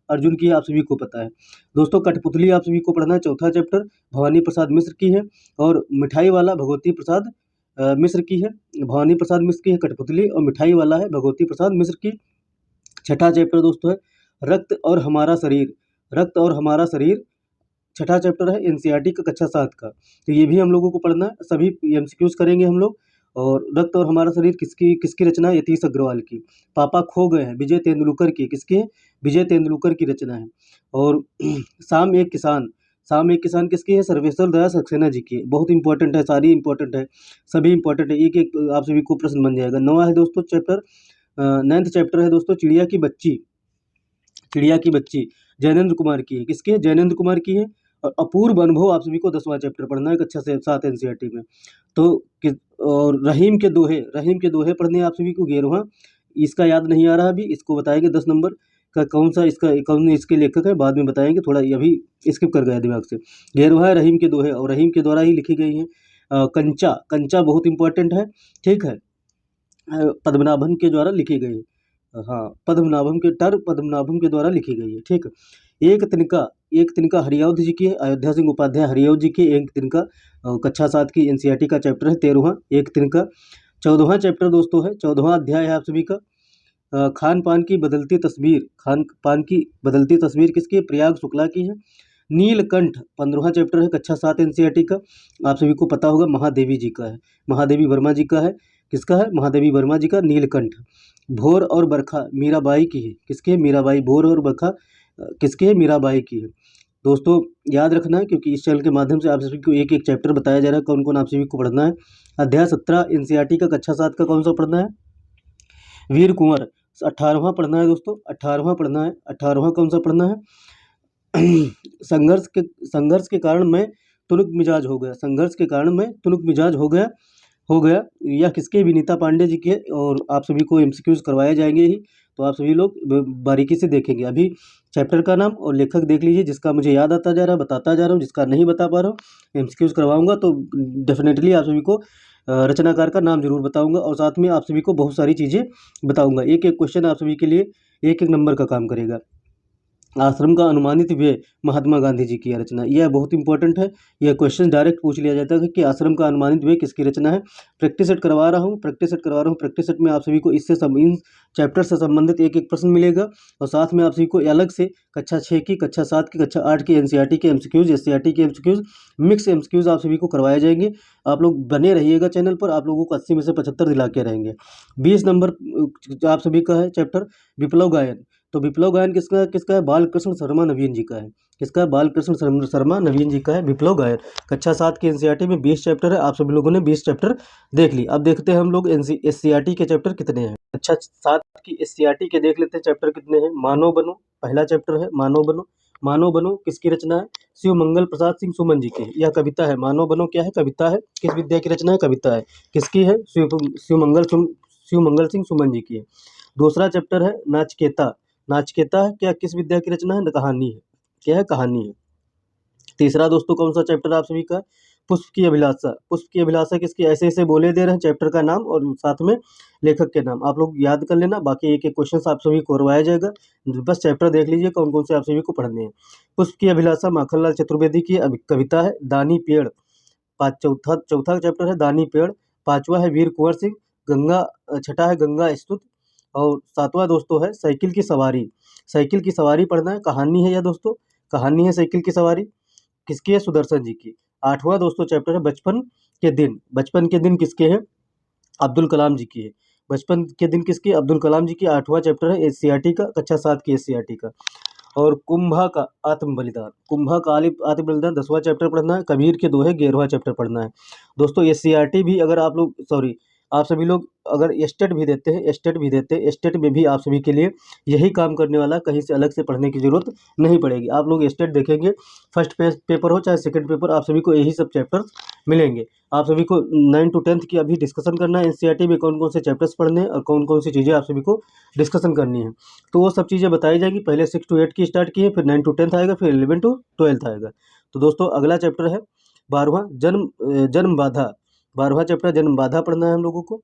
A: अर्जुन की है, आप सभी को पता है। दोस्तों कठपुतली आप सभी को पढ़ना है, चौथा चैप्टर, भवानी प्रसाद मिश्र की है। और मिठाई वाला भगवती प्रसाद मिश्र की है। भवानी प्रसाद मिश्र की है कठपुतली, और मिठाई वाला है भगवती प्रसाद मिश्र की। छठा चैप्टर दोस्तों है रक्त और हमारा शरीर। छठा चैप्टर है एनसीईआरटी का कक्षा 7 का। तो ये भी हम लोगों को पढ़ना है, सभी एमसीक्यूज करेंगे हम लोग। और रक्त और हमारा शरीर किसकी रचना है? यतीश अग्रवाल की। पापा खो गए हैं, विजय तेंदुलकर की। किसकी है? विजय तेंदुलकर की रचना है। और शाम एक किसान किसकी है? सर्वेश्वर दयाल सक्सेना जी की। बहुत इंपॉर्टेंट है, सारी इंपॉर्टेंट है, सभी इंपॉर्टेंट है। एक एक आप सभी को प्रश्न बन जाएगा। 9वां है दोस्तों चैप्टर, 9th चैप्टर है दोस्तों चिड़िया की बच्ची जैनेंद्र कुमार की है। किसकी है? जैनेंद्र कुमार की है। और अपूर्व अनुभव आप सभी को 10वां चैप्टर पढ़ना है कक्षा से 7 एनसीईआरटी में। तो और रहीम के दोहे पढ़ने हैं आप सभी को। 11वां, इसका याद नहीं आ रहा अभी, इसको बताएंगे 10 नंबर का कौन इसके लेखक है, बाद में बताएंगे। थोड़ा ये अभी स्किप कर गया दिमाग से। 11वां है रहीम के दोहे, और रहीम के द्वारा ही लिखी गई है। कंचा, कंचा बहुत इंपॉर्टेंट है, ठीक है। पद्मनाभन के द्वारा लिखी गई, हाँ पद्मनाभम के द्वारा लिखी गई है, ठीक। एक तिनका हरिऔध जी की है, अयोध्या सिंह उपाध्याय हरिऔध जी की एक तिनका, कक्षा 7 की एनसीईआरटी का चैप्टर है 13वां एक तिनका। 14वां चैप्टर दोस्तों है, 14वां अध्याय है आप सभी का, खान पान की बदलती तस्वीर। खान पान की बदलती तस्वीर किसकी है? प्रयाग शुक्ला की है। नीलकंठ 15वां चैप्टर है, कक्षा 7 एनसीईआरटी का, आप सभी को पता होगा महादेवी जी का है, महादेवी वर्मा जी का है। किसका है? महादेवी वर्मा जी का नीलकंठ। भोर और बरखा मीराबाई की है, किसकी है? मीराबाई। भोर और बरखा किसकी है? मीराबाई की है। दोस्तों याद रखना है, क्योंकि इस चैनल के माध्यम से आप सभी को एक एक चैप्टर बताया जा रहा है, कौन कौन आप सभी को पढ़ना है। अध्याय 17 एनसीईआरटी का कक्षा 7 का कौन सा पढ़ना है? वीर कुंवर 18वां पढ़ना है दोस्तों, 18वां पढ़ना है। 18वां कौन सा पढ़ना है? संघर्ष के कारण मैं तुनक मिजाज हो गया, संघर्ष के कारण मैं तुनक मिजाज हो गया। यह किसके? विनीता पांडे जी के, और आप सभी को एमसीक्यूज करवाए जाएंगे ही, तो आप सभी लोग बारीकी से देखेंगे। अभी चैप्टर का नाम और लेखक देख लीजिए, जिसका मुझे याद आता जा रहा है बताता जा रहा हूँ, जिसका नहीं बता पा रहा हूँ एमसीक्यूज करवाऊंगा तो डेफिनेटली आप सभी को रचनाकार का नाम जरूर बताऊंगा, और साथ में आप सभी को बहुत सारी चीज़ें बताऊंगा। एक एक क्वेश्चन आप सभी के लिए एक एक नंबर का काम करेगा। आश्रम का अनुमानित व्यय महात्मा गांधी जी की रचना, यह बहुत इंपॉर्टेंट है। यह क्वेश्चन डायरेक्ट पूछ लिया जाता है कि आश्रम का अनुमानित व्यय किसकी रचना है। प्रैक्टिस सेट करवा रहा हूँ, प्रैक्टिस सेट में आप सभी को इन चैप्टर से संबंधित एक एक प्रश्न मिलेगा, और साथ में आप सभी को अलग से कक्षा 6 की, कक्षा 7 की, कक्षा 8 की एनसीईआरटी के एमसीक्यूज, एससीईआरटी के एमसीक्यूज, मिक्स एमसीक्यूज आप सभी को करवाए जाएंगे। आप लोग बने रहिएगा चैनल पर, आप लोगों को 80 में से 75 दिला के रहेंगे। 20 नंबर आप सभी का है चैप्टर विप्लव गायन। तो विप्लव गायन किसका है? बालकृष्ण शर्मा नवीन जी का है। किसका है? बालकृष्ण शर्मा नवीन जी का है विप्लव गायन। कक्षा 7 की एनसीईआरटी में 20 चैप्टर है, आप सभी लोगों ने 20 चैप्टर देख ली। अब देखते हैं हम लोग एससीईआरटी के चैप्टर कितने हैं। कक्षा 7 की एससीईआरटी के देख लेते हैं चैप्टर कितने हैं। मानव बनो पहला चैप्टर है, मानव बनो। मानव बनो किसकी रचना है? शिव मंगल प्रसाद सिंह सुमन जी की। यह कविता है। मानव बनो क्या है? कविता है। किस विद्या की रचना है? कविता है। किसकी है? शिव मंगल सिंह सुमन जी की है। दूसरा चैप्टर है नाचकेता। नाचकेता है क्या? किस विद्या की रचना है? कहानी है। क्या है? कहानी है। तीसरा दोस्तों कौन सा चैप्टर आप सभी का? पुष्प की अभिलाषा। पुष्प की अभिलाषा किसकी? ऐसे ऐसे बोले दे रहे हैं चैप्टर का नाम और साथ में लेखक के नाम, आप लोग याद कर लेना। बाकी एक एक क्वेश्चन आप सभी को करवाया जाएगा, बस चैप्टर देख लीजिए कौन कौन से आप सभी को पढ़ने हैं। पुष्प की अभिलाषा माखनलाल चतुर्वेदी की कविता है। दानी पेड़ चौथा चैप्टर है दानी पेड़। पांचवा है वीर कुंवर सिंह। छठा है गंगा स्तुत। और सातवां दोस्तों है साइकिल की सवारी। साइकिल की सवारी पढ़ना है। कहानी है यह दोस्तों, कहानी है साइकिल की सवारी। किसकी है? सुदर्शन जी की। आठवां दोस्तों चैप्टर है बचपन के दिन। बचपन के दिन किसके हैं? अब्दुल कलाम जी की है। बचपन के दिन किसकी? अब्दुल कलाम जी की। आठवां चैप्टर है एससीईआरटी का, कक्षा 7 की एससीईआरटी का। और कुंभा का आत्म बलिदान। कुंभा का आत्म बलिदान 10वां चैप्टर पढ़ना है। कबीर के दोहे 11वां चैप्टर पढ़ना है। दोस्तों एससीईआरटी भी अगर आप लोग आप सभी लोग अगर एस्टेट भी देते हैं, एस्टेट में भी आप सभी के लिए यही काम करने वाला, कहीं से अलग से पढ़ने की जरूरत नहीं पड़ेगी। आप लोग एस्टेट देखेंगे, फर्स्ट पेपर हो चाहे सेकंड पेपर, आप सभी को यही सब चैप्टर मिलेंगे। आप सभी को 9 to 10 की अभी डिस्कशन करना है। एनसीईआरटी में कौन कौन से चैप्टर्स पढ़ने हैं और कौन कौन सी चीज़ें आप सभी को डिस्कशन करनी है, तो वो सब चीज़ें बताई जाएंगी। पहले 6 to 8 की स्टार्ट की है, फिर 9 to 10 आएगा, फिर 11 to 12 आएगा। तो दोस्तों अगला चैप्टर है 12वां जन्म बाधा। 12वां चैप्टर जन्म बाधा पढ़ना है हम लोगों को।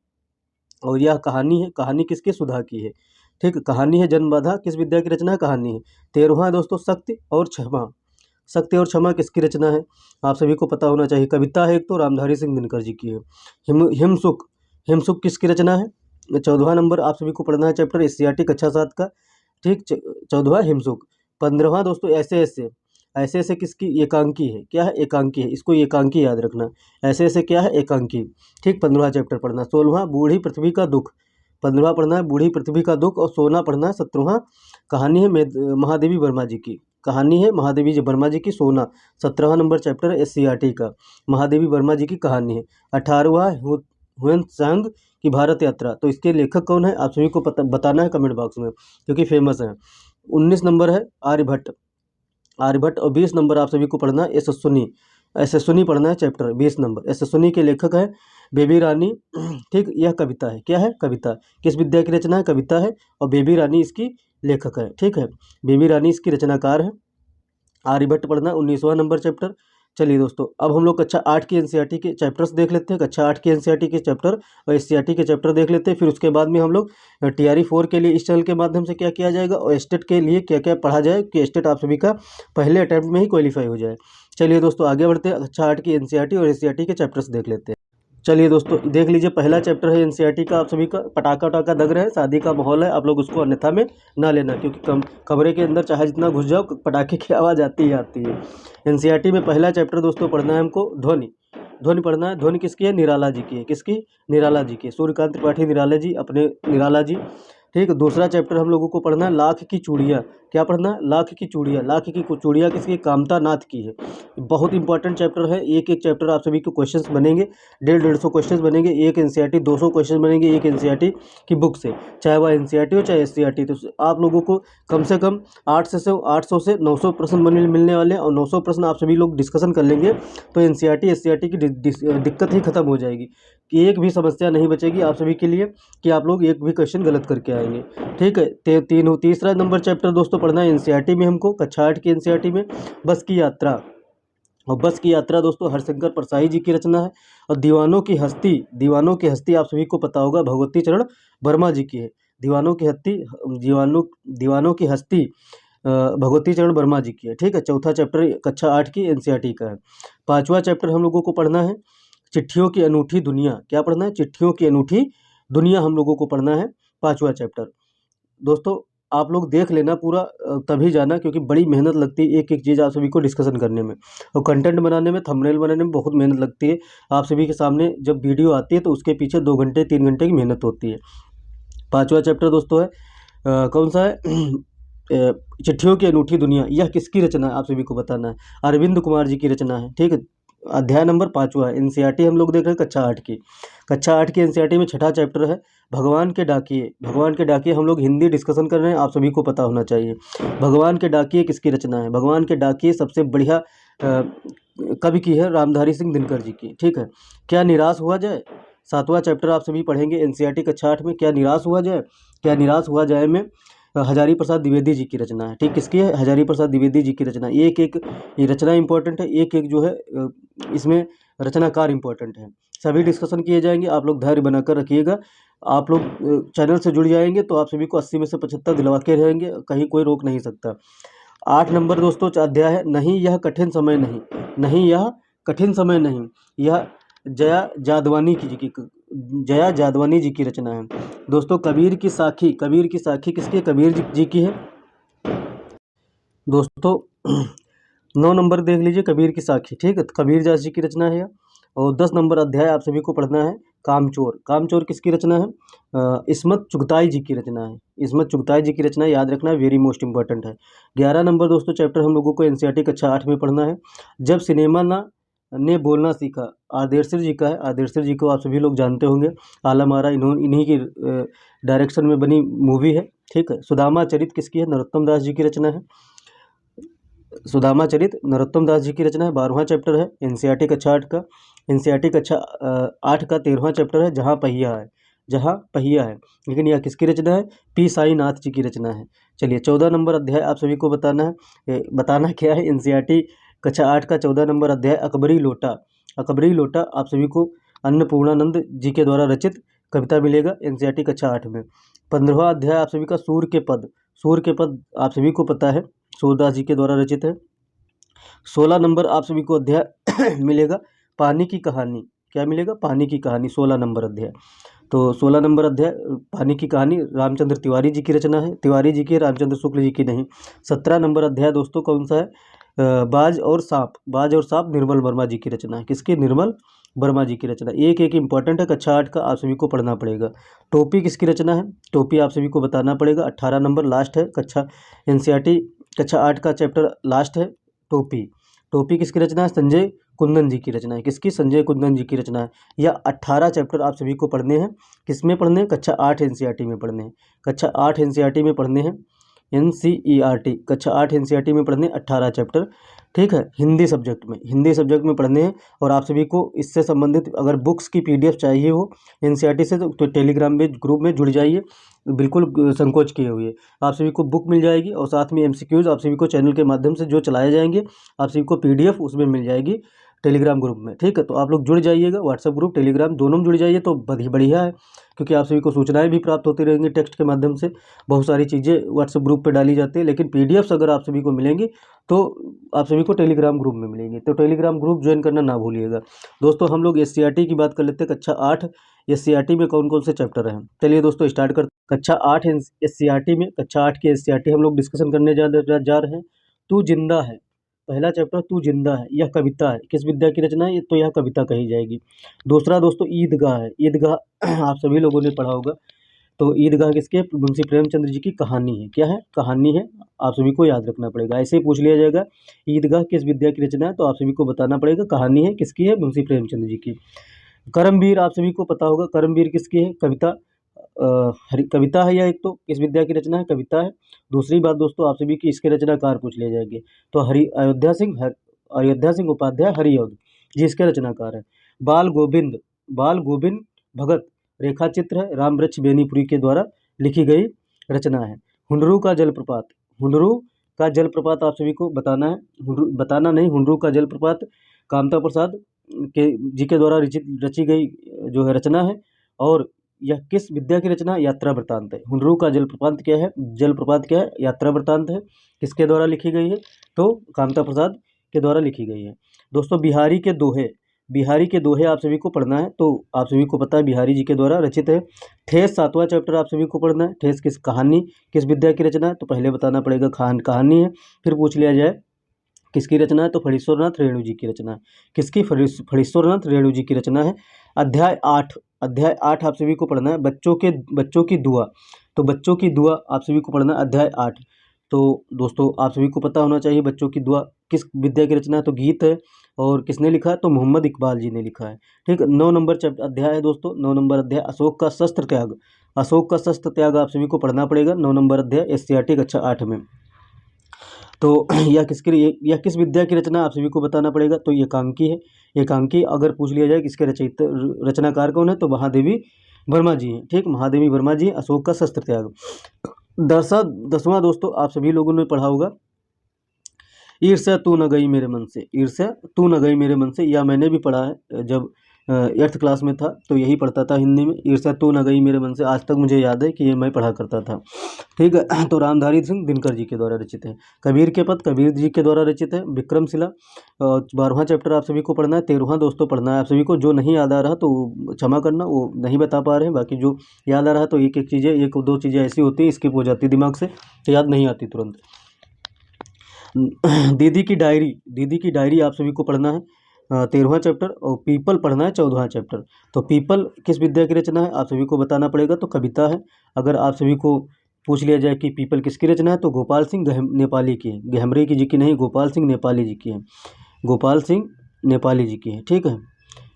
A: और यह कहानी है। कहानी किसकी? सुधा की है। ठीक, कहानी है जन्म बाधा। किस विद्या की रचना है? कहानी है। 13वां दोस्तों सत्य और क्षमा। सत्य और क्षमा किसकी रचना है? आप सभी को पता होना चाहिए। कविता है एक तो रामधारी सिंह दिनकर जी की है। हिमसुख। हिमसुख किसकी रचना है? 14वां नंबर आप सभी को पढ़ना है चैप्टर एससीईआरटी कक्षा 7 का। ठीक, 14वां हिमसुख। 15वां दोस्तों ऐसे ऐसे किसकी? एकांकी है। क्या है? एकांकी है। इसको एकांकी याद रखना। ऐसे ऐसे क्या है? एकांकी। ठीक, 15वां चैप्टर पढ़ना। 16वां बूढ़ी पृथ्वी का दुख। 15वां पढ़ना है बूढ़ी पृथ्वी का दुख। और 16वां पढ़ना है 17वां कहानी है महादेवी वर्मा जी की। कहानी है महादेवी जी वर्मा जी की। 17वां नंबर चैप्टर है एससीईआरटी का, महादेवी वर्मा जी की कहानी है। 18वां ह्वेन त्सांग की भारत यात्रा। तो इसके लेखक कौन है? आप सभी को बताना है कमेंट बॉक्स में, क्योंकि फेमस है। 19 नंबर है आर्यभट्ट। और 20 नंबर आप सभी को पढ़ना है यशस्विनी पढ़ना है चैप्टर 20 नंबर। यशस्विनी के लेखक है बेबी रानी। ठीक, यह कविता है। क्या है? कविता। किस विद्या की रचना है? कविता है। और बेबी रानी इसकी लेखक है। ठीक है, बेबी रानी इसकी रचनाकार है। आर्यभट्ट पढ़ना 19वां नंबर चैप्टर। चलिए दोस्तों, अब हम लोग कक्षा 8 की एनसीईआरटी के चैप्टर्स देख लेते हैं। कक्षा 8 की एनसीईआरटी के चैप्टर और एससीईआरटी के चैप्टर देख लेते हैं। फिर उसके बाद में हम लोग टीआरई 4 के लिए इस चैनल के माध्यम से क्या किया जाएगा और स्टेट के लिए क्या क्या पढ़ा जाए कि स्टेट आप सभी का पहले अटैम्प्ट में ही क्वालिफाई हो जाए। चलिए दोस्तों, आगे बढ़ते हैं। कक्षा 8 की एनसीईआरटी और एससीईआरटी के चैप्टर्स देख लेते हैं। चलिए दोस्तों, देख लीजिए, पहला चैप्टर है एनसीईआरटी का। आप सभी का पटाखा वटाखा दग रहा है, शादी का माहौल है, आप लोग उसको अन्यथा में ना लेना, क्योंकि कमरे के अंदर चाहे जितना घुस जाओ पटाखे की आवाज़ आती ही आती है। एनसीईआरटी में पहला चैप्टर दोस्तों पढ़ना है हमको ध्वनि। ध्वनि पढ़ना है। ध्वनि किसकी है? निराला जी की है। किसकी? निराला जी की। सूर्यकांत त्रिपाठी निराला जी, अपने निराला जी। ठीक है। दूसरा चैप्टर हम लोगों को पढ़ना है लाख की चूड़ियाँ। क्या पढ़ना है? लाख की चूड़ियाँ। लाख की चूड़ियाँ किसकी? कामता नाथ की है। बहुत इंपॉर्टेंट चैप्टर है। एक एक चैप्टर आप सभी के क्वेश्चंस बनेंगे, 150 क्वेश्चंस बनेंगे। एक एनसीईआरटी 200 क्वेश्चन बनेंगे एक एनसीईआरटी की बुक से, चाहे वह एनसीईआरटी हो चाहे एससीईआरटी। तो आप लोगों को कम से कम 800 से 900 प्रश्न मिलने वाले हैं और 900 प्रश्न आप सभी लोग डिस्कशन कर लेंगे तो एनसीईआरटी एससीईआरटी की दिक्कत ही खत्म हो जाएगी, कि एक भी समस्या नहीं बचेगी आप सभी के लिए कि आप लोग एक भी क्वेश्चन गलत करके आएंगे। ठीक है। तीसरा नंबर चैप्टर दोस्तों पढ़ना है एनसीईआरटी में हमको, कक्षा 8 की एनसीईआरटी में, बस की यात्रा। और बस की यात्रा दोस्तों हरिशंकर परसाई जी की रचना है। और दीवानों की हस्ती, दीवानों की हस्ती आप सभी को पता होगा भगवती चरण वर्मा जी की है। दीवानों की हस्ती, दीवानों की हस्ती भगवती चरण वर्मा जी की है। ठीक है। चौथा चैप्टर कक्षा 8 की एनसीईआरटी का है। पांचवा चैप्टर हम लोगों को पढ़ना है चिट्ठियों की अनूठी दुनिया। क्या पढ़ना है? चिट्ठियों की अनूठी दुनिया हम लोगों को पढ़ना है, पांचवा चैप्टर। दोस्तों आप लोग देख लेना पूरा, तभी जाना, क्योंकि बड़ी मेहनत लगती है एक एक चीज़ आप सभी को डिस्कशन करने में, और कंटेंट बनाने में, थंबनेल बनाने में बहुत मेहनत लगती है। आप सभी के सामने जब वीडियो आती है तो उसके पीछे 2 घंटे 3 घंटे की मेहनत होती है। पांचवा चैप्टर दोस्तों है कौन सा है? चिट्ठियों की अनूठी दुनिया। यह किसकी रचना है आप सभी को बताना है। अरविंद कुमार जी की रचना है। ठीक है। अध्याय नंबर 5वां है। एनसीईआरटी हम लोग देख रहे हैं कक्षा 8 की। कक्षा 8 की एनसीईआरटी में छठा चैप्टर है भगवान के डाकिए। भगवान के डाकिए हम लोग हिंदी डिस्कशन कर रहे हैं, आप सभी को पता होना चाहिए। भगवान के डाकिए किसकी रचना है? भगवान के डाकिए सबसे बढ़िया कवि की है, रामधारी सिंह दिनकर जी की। ठीक है। क्या निराश हुआ जाए, 7वां चैप्टर आप सभी पढ़ेंगे एनसीईआरटी कक्षा 8 में। क्या निराश हुआ जाए, क्या निराश हुआ जाए में हजारी प्रसाद द्विवेदी जी की रचना है। ठीक, किसकी है? हजारी प्रसाद द्विवेदी जी की रचना। एक एक ये रचना इंपॉर्टेंट है, एक एक जो है इसमें रचनाकार इंपॉर्टेंट है। सभी डिस्कशन किए जाएंगे, आप लोग धैर्य बनाकर रखिएगा। आप लोग चैनल से जुड़ जाएंगे तो आप सभी को 80 में से 75 दिलवा के रहेंगे, कहीं कोई रोक नहीं सकता। 8 नंबर दोस्तों अध्याय है नहीं यह कठिन समय नहीं। नहीं यह कठिन समय नहीं, यह जया जादवानी जी की रचना है। दोस्तों कबीर की साखी, कबीर की साखी किसकी है? कबीर जी की है। दोस्तों 9 नंबर देख लीजिए, कबीर की साखी। ठीक है। कबीर दास जी की रचना है। और 10 नंबर अध्याय आप सभी को पढ़ना है कामचोर। कामचोर किसकी रचना है? इस्मत चुगताई जी की रचना है। इस्मत चुगताई जी की रचना याद रखना, वेरी मोस्ट इंपॉर्टेंट है। 11 नंबर दोस्तों चैप्टर हम लोगों को एनसीईआरटी कक्षा 8 में पढ़ना है जब सिनेमा ने बोलना सीखा। आदेश जी का है। आदेश जी को आप सभी लोग जानते होंगे, आलम आरा इन्हीं की डायरेक्शन में बनी मूवी है। ठीक है। सुदामा चरित किसकी है? नरोत्तम दास जी की रचना है। सुदामा चरित नरोत्तम दास जी की रचना है। 12वां चैप्टर है एनसीईआरटी कक्षा 8 का। एनसीईआरटी कक्षा 8 का 13वां चैप्टर है जहाँ पहिया है। जहाँ पहिया है, लेकिन यह किसकी रचना है? पी साईनाथ जी की रचना है। चलिए 14 नंबर अध्याय आप सभी को बताना है। बताना क्या है? एनसीईआरटी कक्षा 8 का 14 नंबर अध्याय अकबरी लोटा। अकबरी लोटा आप सभी को अन्नपूर्णानंद जी के द्वारा रचित कविता मिलेगा एनसीईआरटी कक्षा 8 में। 15वां अध्याय आप सभी का सूर्य के पद। सूर्य के पद आप सभी को पता है, सूरदास जी के द्वारा रचित है। 16 नंबर आप सभी को अध्याय मिलेगा पानी की कहानी। क्या मिलेगा? पानी की कहानी, 16 नंबर अध्याय। तो 16 नंबर अध्याय पानी की कहानी रामचंद्र तिवारी जी की रचना है। तिवारी जी की, रामचंद्र शुक्ल जी की नहीं। 17 नंबर अध्याय दोस्तों कौन सा है? बाज और सांप। बाज और सांप निर्मल वर्मा जी की रचना है। किसकी? निर्मल वर्मा जी की रचना। एक एक इंपॉर्टेंट है, कक्षा 8 का आप सभी को पढ़ना पड़ेगा। टोपी किसकी रचना है? टोपी आप सभी को बताना पड़ेगा। 18 नंबर लास्ट है कक्षा एनसीईआरटी कक्षा 8 का चैप्टर लास्ट है टोपी। टोपी किसकी रचना है? संजय कुंदन जी की रचना है। किसकी? संजय कुंदन जी की रचना है। यह 18 चैप्टर आप सभी को पढ़ने हैं। किस में पढ़ने हैं? कक्षा 8 एनसीईआरटी में पढ़ने हैं। कक्षा 8 एनसीईआरटी में पढ़ने हैं। एनसीईआरटी कक्षा 8 एनसीईआरटी में पढ़ने 18 चैप्टर। ठीक है, हिंदी सब्जेक्ट में पढ़ने हैं। और आप सभी को इससे संबंधित अगर बुक्स की पीडीएफ चाहिए हो एनसीईआरटी से तो टेलीग्राम में ग्रुप में जुड़ जाइए, बिल्कुल संकोच किए हुए। आप सभी को बुक मिल जाएगी और साथ में एमसीक्यूज आप सभी को चैनल के माध्यम से जो चलाए जाएंगे, आप सभी को पीडीएफ उसमें मिल जाएगी टेलीग्राम ग्रुप में। ठीक है, तो आप लोग जुड़ जाइएगा, व्हाट्सएप ग्रुप टेलीग्राम दोनों में जुड़ जाइए तो बढ़िया है, क्योंकि आप सभी को सूचनाएं भी प्राप्त होती रहेंगी टेक्स्ट के माध्यम से। बहुत सारी चीज़ें व्हाट्सएप ग्रुप पे डाली जाती है, लेकिन पीडीएफ्स अगर आप सभी को मिलेंगी तो आप सभी को टेलीग्राम ग्रुप में मिलेंगे। तो टेलीग्राम ग्रुप ज्वाइन करना ना भूलिएगा। दोस्तों हम लोग एससीईआरटी की बात कर लेते हैं। कक्षा 8 एससीईआरटी में कौन कौन से चैप्टर हैं, चलिए दोस्तों स्टार्ट करते हैं। कक्षा 8 एससीईआरटी में, कक्षा 8 की एससीईआरटी हम लोग डिस्कशन करने जा रहे हैं। तू जिंदा है, पहला चैप्टर तू जिंदा है, यह कविता है, किस विद्या की रचना है, तो यह कविता कही जाएगी। दूसरा दोस्तों ईदगाह है, ईदगाह आप सभी लोगों ने पढ़ा होगा। तो ईदगाह किसके, मुंशी प्रेमचंद्र जी की कहानी है। क्या है, कहानी है, आप सभी को याद रखना पड़ेगा। ऐसे ही पूछ लिया जाएगा ईदगाह किस विद्या की रचना है, तो आप सभी को बताना पड़ेगा कहानी है किसकी है, मुंशी प्रेमचंद्र जी की। करमवीर आप सभी को पता होगा, करमवीर किसकी है, कविता कविता है, या एक तो किस विद्या की रचना है, कविता है। दूसरी बात दोस्तों आप सभी की इसके रचनाकार पूछ लिए जाएंगे, तो अयोध्या सिंह उपाध्याय हरिऔध जी इसके रचनाकार है। बाल गोविंद भगत रेखा चित्र है, राम वृक्ष बेनीपुरी के द्वारा लिखी गई रचना है। हुनरू का जलप्रपात आप सभी को बताना है, हुनरू का जलप्रपात कामता प्रसाद के जी के द्वारा रची गई जो है रचना है। और यह किस विद्या की रचना है, यात्रा वृत्तांत है। हुनरू का जलप्रपात क्या है, यात्रा वृत्तांत है। किसके द्वारा लिखी गई है, तो कामता प्रसाद के द्वारा लिखी गई है। दोस्तों बिहारी के दोहे आप सभी को पढ़ना है, तो आप सभी को पता है बिहारी जी के द्वारा रचित है। ठेस 7वां चैप्टर आप सभी को पढ़ना है। ठेस किस विद्या की रचना है, तो पहले बताना पड़ेगा कहानी है। फिर पूछ लिया जाए किसकी रचना है, तो फणीश्वरनाथ रेणु जी की रचना है। किसकी, फणीश्वरनाथ रेणु जी की रचना है। अध्याय 8 आप सभी को पढ़ना है, बच्चों की दुआ। तो बच्चों की दुआ आप सभी को पढ़ना है अध्याय 8। तो दोस्तों आप सभी को पता होना चाहिए बच्चों की दुआ किस विद्या की रचना है, तो गीत है। और किसने लिखा है, तो मोहम्मद इकबाल जी ने लिखा है। ठीक है, 9 नंबर अध्याय है दोस्तों, 9 नंबर अध्याय अशोक का शस्त्र त्याग आप सभी को पढ़ना पड़ेगा, 9 नंबर अध्याय एससीईआरटी कक्षा 8 में। तो यह किस विद्या की रचना आप सभी को बताना पड़ेगा, तो एकांकी है। एकांकी अगर पूछ लिया जाए किसके रचनाकार कौन है, तो महादेवी वर्मा जी हैं। ठीक, महादेवी वर्मा जी, अशोक का शस्त्र त्याग। 10वां दोस्तों आप सभी लोगों ने पढ़ा होगा, ईर्ष्या तू न गई मेरे मन से। या मैंने भी पढ़ा है जब 8th क्लास में था, तो यही पढ़ता था हिंदी में, ईर्ष्या तू न गई मेरे मन से। आज तक मुझे याद है कि ये मैं पढ़ा करता था। ठीक है, तो रामधारी सिंह दिनकर जी के द्वारा रचित है। कबीर के पद कबीर जी के द्वारा रचित है। विक्रमशिला 12वां चैप्टर आप सभी को पढ़ना है। 13वां दोस्तों पढ़ना है आप सभी को। जो नहीं याद आ रहा तो क्षमा करना, वो नहीं बता पा रहे हैं। बाकी जो याद आ रहा तो एक दो चीज़ें ऐसी होती हैं स्किप हो जाती है दिमाग से, तो याद नहीं आती तुरंत। दीदी की डायरी आप सभी को पढ़ना है 13वां चैप्टर। और पीपल पढ़ना है 14वां चैप्टर। तो पीपल किस विद्या की रचना है, आप सभी को बताना पड़ेगा, तो कविता है। अगर आप सभी को पूछ लिया जाए कि पीपल किसकी रचना है, तो गोपाल सिंह नेपाली की है। गहमरी की जी की नहीं, गोपाल सिंह नेपाली जी की है। ठीक है,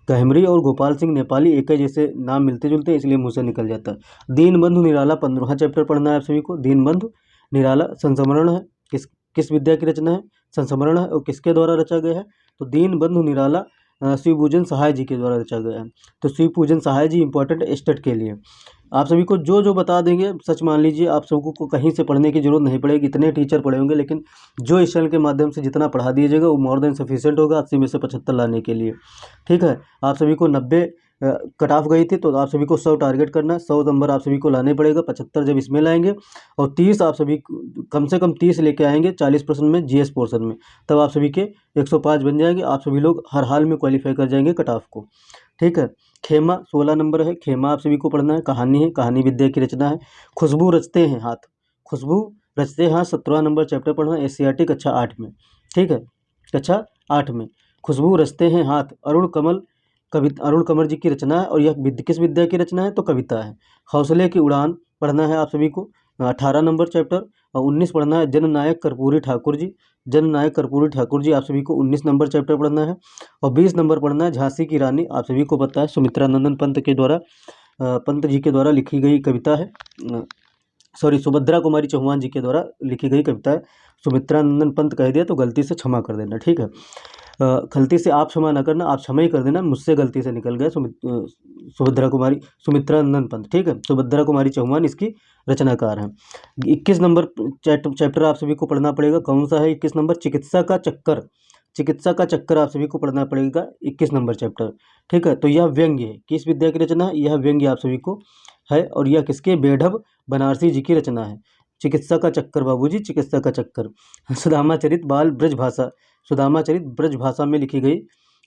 A: गहमरी और गोपाल सिंह नेपाली एक ही जैसे नाम मिलते जुलते हैं, इसलिए मुँह से निकल जाता है। दीनबंधु निराला 15वां चैप्टर पढ़ना है आप सभी को। दीनबंधु निराला संस्मरण है, किस विद्या की रचना है, संस्मरण है। और किसके द्वारा रचा गया है, तो दीनबंधु निराला शिवपूजन सहाय जी के द्वारा रचा गया है। तो शिवपूजन सहाय जी इंपॉर्टेंट स्टेट के लिए। आप सभी को जो बता देंगे सच मान लीजिए, आप सबको को कहीं से पढ़ने की जरूरत नहीं पड़ेगी, इतने टीचर पढ़े होंगे, लेकिन जो इस चैनल के माध्यम से जितना पढ़ा दीजिएगा वो मोर देन सफिशिएंट होगा 80 में से 75 लाने के लिए। ठीक है, आप सभी को 90 कट ऑफ गई थी, तो आप सभी को 100 टारगेट करना है। 100 नंबर आप सभी को लाने पड़ेगा, 75 जब इसमें लाएंगे और 30 आप सभी कम से कम 30 लेके आएंगे 40% में जीएस पोर्शन में, तब आप सभी के 105 बन जाएंगे। आप सभी लोग हर हाल में क्वालिफाई कर जाएंगे कट ऑफ को। ठीक है, खेमा 16 नंबर है, खेमा आप सभी को पढ़ना है। कहानी है, कहानी विद्या की रचना है। खुशबू रचते हैं हाथ 17वां नंबर चैप्टर पढ़ना है एससीईआरटी कक्षा 8 में। ठीक है, कक्षा 8 में खुशबू रचते हैं हाथ अरुण कमल जी की रचना है। और यह किस विद्या की रचना है, तो कविता है। हौसले की उड़ान पढ़ना है आप सभी को 18 नंबर चैप्टर। और 19 पढ़ना है जननायक कर्पूरी ठाकुर जी आप सभी को 19 नंबर चैप्टर पढ़ना है। और 20 नंबर पढ़ना है झांसी की रानी। आप सभी को पता है सुमित्रा नंदन पंत जी के द्वारा लिखी गई कविता है। सुभद्रा कुमारी चौहान जी के द्वारा लिखी गई कविता है। सुमित्रा नंदन पंत कह दिया तो गलती से क्षमा कर देना, ठीक है। गलती से आप क्षमा ना करना, आप क्षमा ही कर देना, मुझसे गलती से निकल गया। सुमित्रा नंदन पंत, ठीक है। सुभद्रा कुमारी चौहान इसकी रचनाकार हैं। 21 नंबर चैप्टर आप सभी को पढ़ना पड़ेगा। कौन सा है 21 नंबर? चिकित्सा का चक्कर। चिकित्सा का चक्कर आप सभी को पढ़ना पड़ेगा, 21 नंबर चैप्टर, ठीक है। तो यह व्यंग्य है, किस विद्या की रचना है? यह व्यंग्य आप सभी को है, और यह किसके? बेढब बनारसी जी की रचना है। चिकित्सा का चक्कर बाबूजी, चिकित्सा का चक्कर। सुदामा चरित बाल ब्रज भाषा, सुदामा चरित ब्रज भाषा में लिखी गई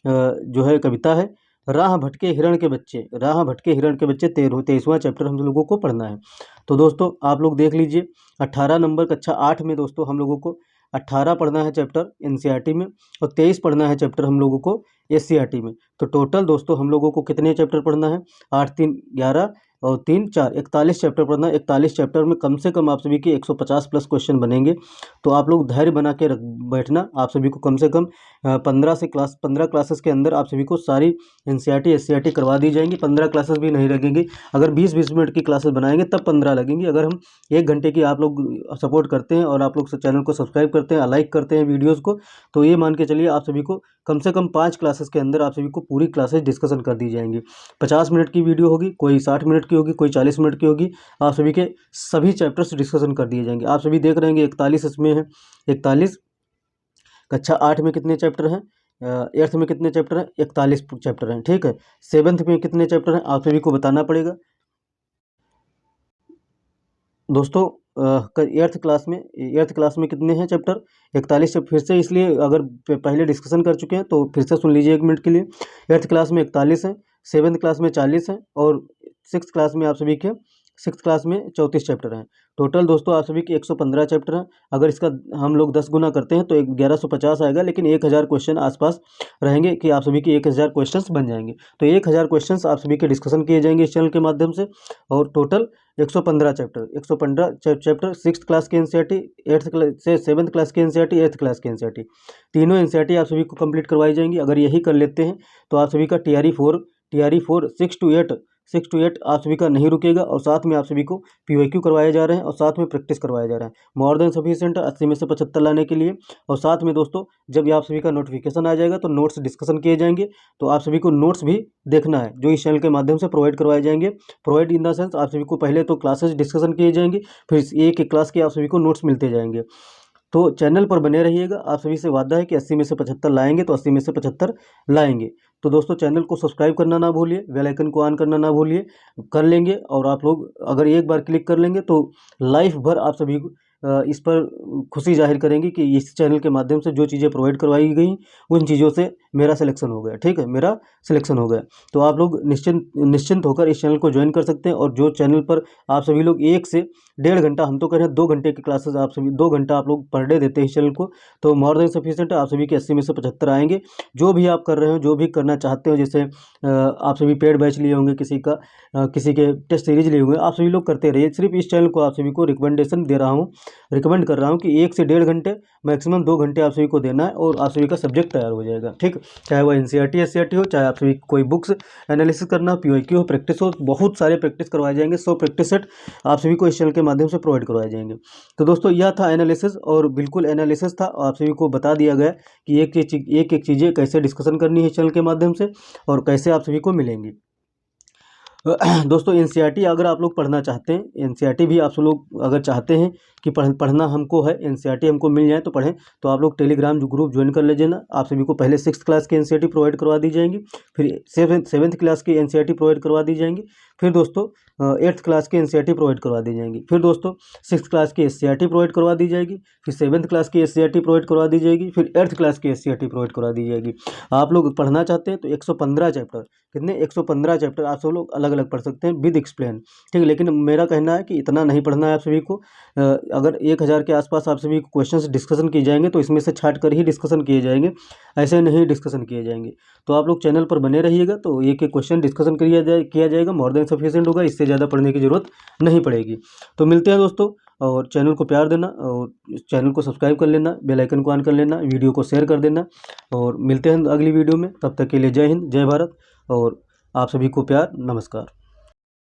A: जो है कविता है। राह भटके हिरण के बच्चे, राह भटके हिरण के बच्चे 23वां चैप्टर हम लोगों को पढ़ना है। तो दोस्तों आप लोग देख लीजिए, 18 नंबर कक्षा 8 में दोस्तों हम लोगों को 18 पढ़ना है चैप्टर एनसीईआरटी में, और 23 पढ़ना है चैप्टर हम लोगों को एससीईआरटी में। तो टोटल दोस्तों हम लोगों को कितने चैप्टर पढ़ना है? 8 3 11 और 3 4 41 चैप्टर पढ़ना है। 41 चैप्टर में कम से कम आप सभी के 150 प्लस क्वेश्चन बनेंगे। तो आप लोग धैर्य बना के बैठना। आप सभी को कम से कम 15 क्लासेस के अंदर आप सभी को सारी एनसीईआरटी एससीईआरटी करवा दी जाएंगी। 15 क्लासेस भी नहीं लगेंगी। अगर 20-20 मिनट की क्लासेस बनाएंगे तब 15 लगेंगी। अगर हम 1 घंटे की आप लोग सपोर्ट करते हैं और आप लोग चैनल को सब्सक्राइब करते हैं, लाइक करते हैं वीडियोज़ को, तो ये मान के चलिए आप सभी को कम से कम 5 क्लासेस के अंदर आप सभी को पूरी क्लासेस डिस्कशन कर दी जाएंगी। 50 मिनट की वीडियो होगी, कोई 60 मिनट की होगी, कोई 40 मिनट की होगी। आप सभी के सभी चैप्टर्स डिस्कशन कर दिए जाएंगे। आप सभी देख रहे हैं 41 इसमें है। 41 कक्षा 8 में कितने चैप्टर हैं? 8th में कितने चैप्टर हैं? 41 चैप्टर हैं, ठीक है। 7th में कितने चैप्टर हैं आप सभी को बताना पड़ेगा दोस्तों। 8th क्लास में कितने हैं चैप्टर? 41 से फिर से, इसलिए अगर पहले डिस्कशन कर चुके हैं तो फिर से सुन लीजिए 1 मिनट के लिए। 8th क्लास में 41 है, 7th क्लास में 40 है, और 6th क्लास में आप सभी के 6th क्लास में 34 चैप्टर हैं। टोटल दोस्तों आप सभी के 115 चैप्टर हैं। अगर इसका हम लोग 10 गुना करते हैं तो 1150 आएगा, लेकिन 1000 क्वेश्चन आसपास रहेंगे कि आप सभी के 1000 क्वेश्चन बन जाएंगे। तो 1000 क्वेश्चन आप सभी के डिस्कशन किए जाएंगे इस चैनल के माध्यम से। और टोटल 115 चैप्टर 6th क्लास के एनसीईआरटी, 8th क्लास से 7th क्लास के एनसीईआरटी, 8th क्लास के एनसीईआरटी, तीनों एनसीईआरटी आप सभी को कंप्लीट करवाई जाएंगी। अगर यही कर लेते हैं तो आप सभी का टीआरई 4 6 to 8 आप सभी का नहीं रुकेगा। और साथ में आप सभी को पीवाईक्यू करवाए जा रहे हैं, और साथ में प्रैक्टिस करवाया जा रहा है। मोर देन सफिशिएंट 80 में से 75 लाने के लिए। और साथ में दोस्तों जब आप सभी का नोटिफिकेशन आ जाएगा तो नोट्स डिस्कशन किए जाएंगे। तो आप सभी को नोट्स भी देखना है जो इस चैनल के माध्यम से प्रोवाइड करवाए जाएंगे। प्रोवाइड इन द सेंस, आप सभी को पहले तो क्लासेस डिस्कशन किए जाएंगे, फिर एक क्लास के आप सभी को नोट्स मिलते जाएंगे। तो चैनल पर बने रहिएगा। आप सभी से वादा है कि 80 में से 75 लाएंगे, तो 80 में से 75 लाएंगे। तो दोस्तों चैनल को सब्सक्राइब करना ना भूलिए, बेल आइकन को ऑन करना ना भूलिए, कर लेंगे। और आप लोग अगर एक बार क्लिक कर लेंगे तो लाइफ भर आप सभी इस पर खुशी जाहिर करेंगे कि इस चैनल के माध्यम से जो चीज़ें प्रोवाइड करवाई गई उन चीज़ों से मेरा सिलेक्शन हो गया, ठीक है, मेरा सिलेक्शन हो गया। तो आप लोग निश्चिंत होकर इस चैनल को ज्वाइन कर सकते हैं। और जो चैनल पर आप सभी लोग 1 से 1.5 घंटा, हम तो कह रहे हैं 2 घंटे की क्लासेस, आप सभी 2 घंटा आप लोग पर डे देते हैं इस चैनल को, तो मोर देन सफिशिएंट है। आप सभी के 80 में से 75 आएंगे। जो भी आप कर रहे हो, जो भी करना चाहते हो, जैसे आप सभी पेड बैच लिए होंगे, किसी के टेस्ट सीरीज लिए होंगे, आप सभी लोग करते रहिए। सिर्फ इस चैनल को आप सभी को रिकमेंडेशन दे रहा हूँ, रिकमेंड कर रहा हूँ कि 1 से 1.5 घंटे, मैक्सिमम 2 घंटे आप सभी को देना है, और आप सभी का सब्जेक्ट तैयार हो जाएगा, ठीक। चाहे वह एनसीईआरटी एससीईआरटी हो, चाहे आप सभी कोई बुक्स एनालिसिस करना, पीवाईक्यू हो, प्रैक्टिस हो, बहुत सारे प्रैक्टिस करवाए जाएंगे। 100 प्रैक्टिस सेट आप सभी को इस चैनल के माध्यम से प्रोवाइड करवाए जाएंगे। तो दोस्तों यह था एनालिसिस, और बिल्कुल एनालिसिस था। आप सभी को बता दिया गया कि एक चीज़ें कैसे डिस्कशन करनी है इस चैनल के माध्यम से, और कैसे आप सभी को मिलेंगी। दोस्तों एनसीईआरटी अगर आप लोग पढ़ना चाहते हैं, एनसीईआरटी भी आप लोग अगर चाहते हैं कि पढ़ना हमको है, एनसीईआरटी हमको मिल जाए तो पढ़ें, तो आप लोग टेलीग्राम ग्रुप ज्वाइन कर लीजिए ना। आप सभी को पहले 6th क्लास की एनसीईआरटी प्रोवाइड करवा दी जाएंगी, फिर 7th क्लास की एनसीईआरटी प्रोवाइड करवा दी जाएंगी, फिर दोस्तों 8th क्लास की एनसीईआरटी प्रोवाइड करवा दी जाएंगी, फिर दोस्तों 6th क्लास की एससीईआरटी प्रोवाइड करवा दी जाएगी, फिर 7th क्लास की एससीईआरटी प्रोवाइड करवा दी जाएगी, फिर 8th क्लास की एससीईआरटी प्रोवाइड करवा दी जाएगी। आप लोग पढ़ना चाहते हैं तो 115 चैप्टर, कितने? 115 चैप्टर आप सब लोग अलग अलग पढ़ सकते हैं विद एक्सप्लेन, ठीक है। लेकिन मेरा कहना है कि इतना नहीं पढ़ना है आप सभी को। अगर 1000 के आसपास आप सभी क्वेश्चंस डिस्कशन किए जाएंगे तो इसमें से छाट कर ही डिस्कशन किए जाएंगे, ऐसे नहीं डिस्कशन किए जाएंगे। तो आप लोग चैनल पर बने रहिएगा, तो एक एक क्वेश्चन डिस्कशन किया जाएगा, मोर देन सफिशिएंट होगा, इससे ज़्यादा पढ़ने की ज़रूरत नहीं पड़ेगी। तो मिलते हैं दोस्तों, और चैनल को प्यार देना, और चैनल को सब्सक्राइब कर लेना, बेल आइकन को ऑन कर लेना, वीडियो को शेयर कर देना, और मिलते हैं अगली वीडियो में। तब तक के लिए जय हिंद, जय भारत, और आप सभी को प्यार, नमस्कार।